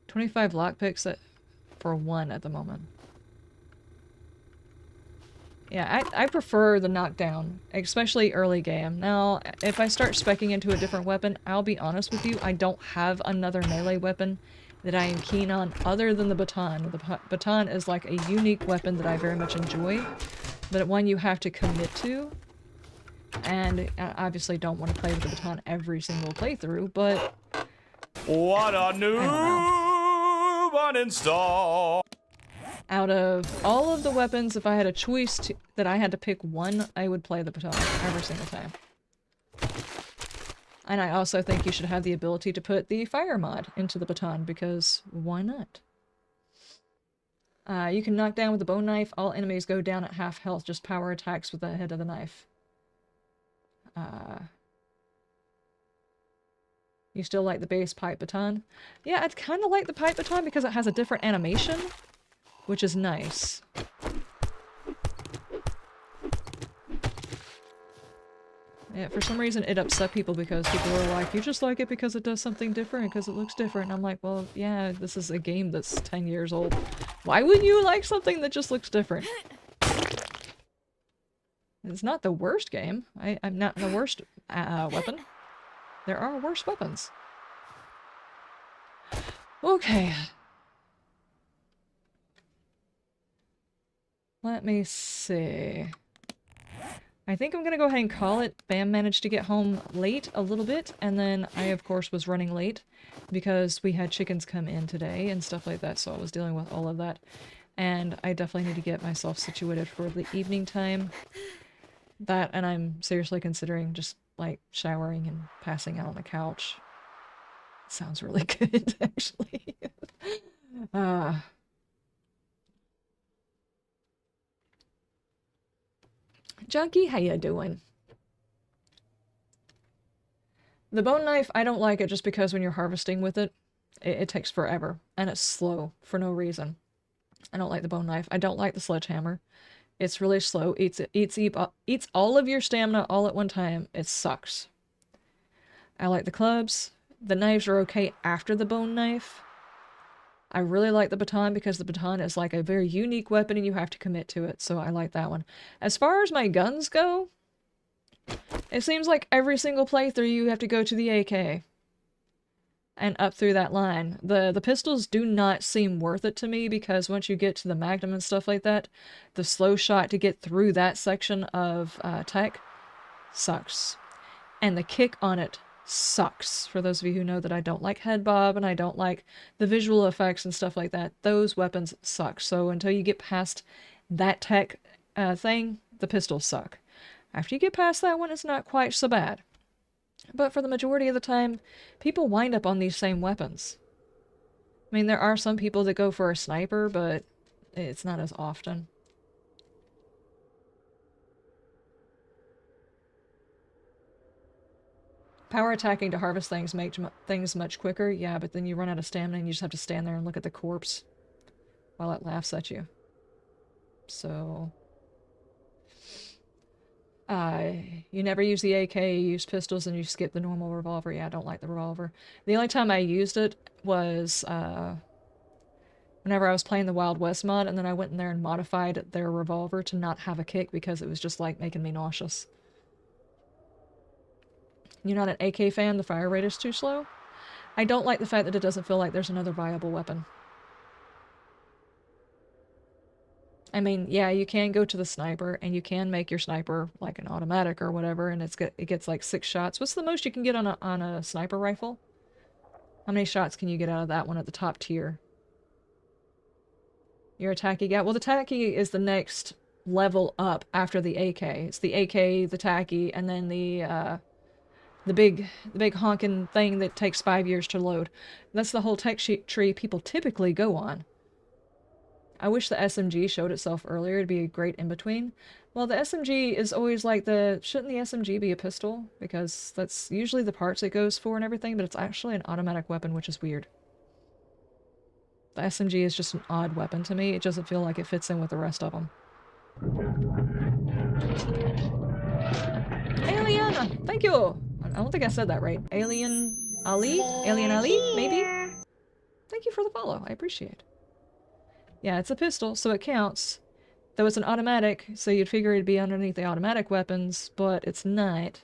25 lockpicks for 1 at the moment. Yeah, I prefer the knockdown, especially early game. Now, if I start speccing into a different weapon, I'll be honest with you, I don't have another melee weapon that I am keen on other than the baton. The baton is like a unique weapon that I very much enjoy, but one you have to commit to. And I obviously don't want to play with the baton every single playthrough, but... What a new uninstall! Out of all of the weapons, if I had a choice that I had to pick one, I would play the baton every single time. And I also think you should have the ability to put the fire mod into the baton, because why not? You can knock down with the bone knife. All enemies go down at half health, just power attacks with the head of the knife. You still like the base pipe baton? Yeah, I'd kind of like the pipe baton because it has a different animation, which is nice. Yeah, for some reason it upset people because people were like, you just like it because it does something different, because it looks different. And I'm like, well, yeah, this is a game that's 10 years old. Why wouldn't you like something that just looks different? It's not the worst game. I'm not the worst weapon. There are worse weapons. Okay. Let me see. I think I'm gonna go ahead and call it. Bam managed to get home late a little bit, and then I, of course, was running late because we had chickens come in today and stuff like that, so I was dealing with all of that. And I definitely need to get myself situated for the evening time. That, and I'm seriously considering just, like, showering and passing out on the couch. Sounds really good, actually. Junkie, how you doing? The bone knife, I don't like it just because when you're harvesting with it, it takes forever. And it's slow for no reason. I don't like the bone knife. I don't like the sledgehammer. It's really slow. Eats all of your stamina all at one time. It sucks. I like the clubs. The knives are okay after the bone knife. I really like the baton because the baton is like a very unique weapon and you have to commit to it, so I like that one. As far as my guns go, it seems like every single playthrough you have to go to the AK and up through that line. The pistols do not seem worth it to me because once you get to the Magnum and stuff like that, the slow shot to get through that section of tech sucks. And the kick on it sucks. For those of you who know that I don't like head bob and I don't like the visual effects and stuff like that, those weapons suck. So until you get past that tech thing, the pistols suck. After you get past that one, it's not quite so bad. But for the majority of the time, people wind up on these same weapons. I mean, there are some people that go for a sniper, but it's not as often. Power attacking to harvest things makes things much quicker, yeah, but then you run out of stamina and you just have to stand there and look at the corpse while it laughs at you. So... you never use the AK, you use pistols, and you skip the normal revolver. Yeah, I don't like the revolver. The only time I used it was, whenever I was playing the Wild West mod, and then I went in there and modified their revolver to not have a kick because it was just, like, making me nauseous. You're not an AK fan? The fire rate is too slow? I don't like the fact that it doesn't feel like there's another viable weapon. I mean, yeah, you can go to the sniper, and you can make your sniper like an automatic or whatever, and it gets like 6 shots. What's the most you can get on a sniper rifle? How many shots can you get out of that one at the top tier? Your tacky guy? Well, the tacky is the next level up after the AK. It's the AK, the tacky, and then the big honkin' thing that takes 5 years to load. That's the whole tech tree people typically go on. I wish the SMG showed itself earlier. It'd be a great in-between. Well, the SMG is always like the... Shouldn't the SMG be a pistol? Because that's usually the parts it goes for and everything, but it's actually an automatic weapon, which is weird. The SMG is just an odd weapon to me. It doesn't feel like it fits in with the rest of them. Alien! Thank you! I don't think I said that right. Alien Ali? Alien Ali? Maybe? Thank you for the follow. I appreciate it. Yeah, it's a pistol, so it counts. Though it's an automatic, so you'd figure it'd be underneath the automatic weapons, but it's not.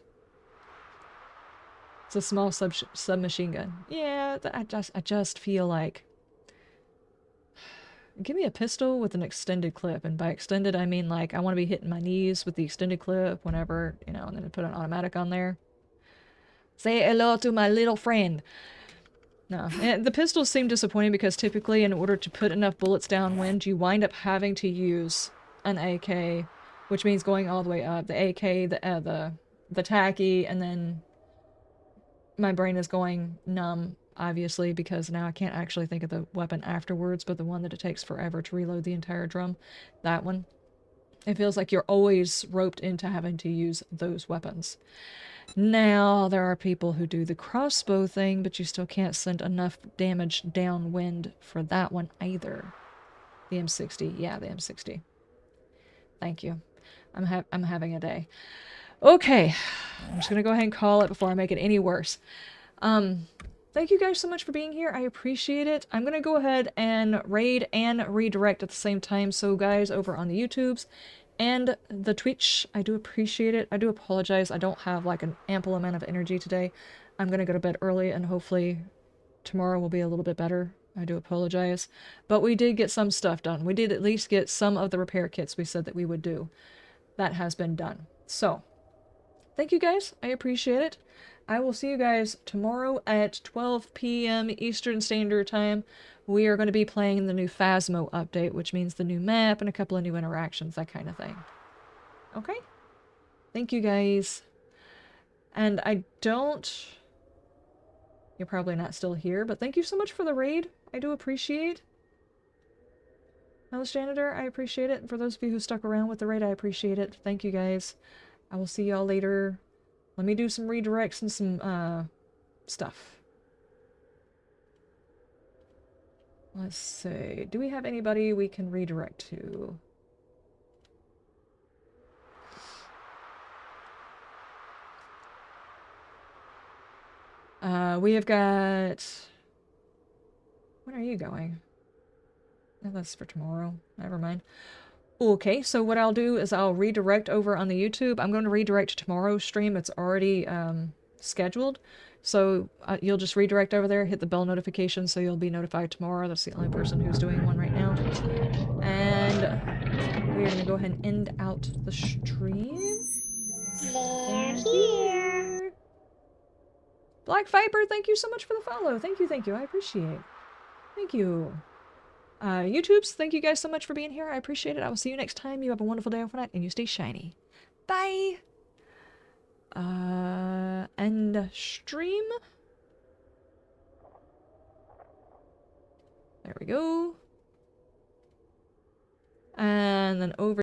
It's a small submachine gun. Yeah, I just feel like... Give me a pistol with an extended clip, and by extended I mean like I want to be hitting my knees with the extended clip whenever, you know, and then put an automatic on there. Say hello to my little friend. No, and the pistols seem disappointing because typically in order to put enough bullets downwind, you wind up having to use an AK, which means going all the way up. The AK, the tacky, and then my brain is going numb, obviously, because now I can't actually think of the weapon afterwards, but the one that it takes forever to reload the entire drum, that one. It feels like you're always roped into having to use those weapons. Now, there are people who do the crossbow thing, but you still can't send enough damage downwind for that one either. The M60. Yeah, the M60. Thank you. I'm having a day. Okay. I'm just gonna go ahead and call it before I make it any worse. Thank you guys so much for being here. I appreciate it. I'm gonna go ahead and raid and redirect at the same time. So guys, over on the YouTubes and the Twitch, I do appreciate it. I do apologize. I don't have like an ample amount of energy today. I'm gonna go to bed early and hopefully tomorrow will be a little bit better I do apologize. But we did get some stuff done. We did at least get some of the repair kits we said that we would do. That has been done. So, thank you guys. I appreciate it. I will see you guys tomorrow at 12 p.m. Eastern Standard Time. We are going to be playing the new Phasmo update, which means the new map and a couple of new interactions, that kind of thing. Okay? Thank you guys. And I don't... You're probably not still here, but thank you so much for the raid. I do appreciate. Alice Janitor, I appreciate it. And for those of you who stuck around with the raid, I appreciate it. Thank you guys. I will see y'all later. Let me do some redirects and some stuff. Let's see. Do we have anybody we can redirect to? We have got... When are you going? No, that's for tomorrow. Never mind. Okay, so what I'll do is I'll redirect over on the YouTube. I'm going to redirect to tomorrow's stream. It's already scheduled. So you'll just redirect over there, hit the bell notification so you'll be notified tomorrow. That's the only person who's doing one right now. And we're going to go ahead and end out the stream. They're here. Black Viper, thank you so much for the follow. Thank you, thank you. I appreciate it. Thank you. YouTubes, thank you guys so much for being here. I appreciate it. I will see you next time. You have a wonderful day overnight, and you stay shiny. Bye! End stream. There we go. And then over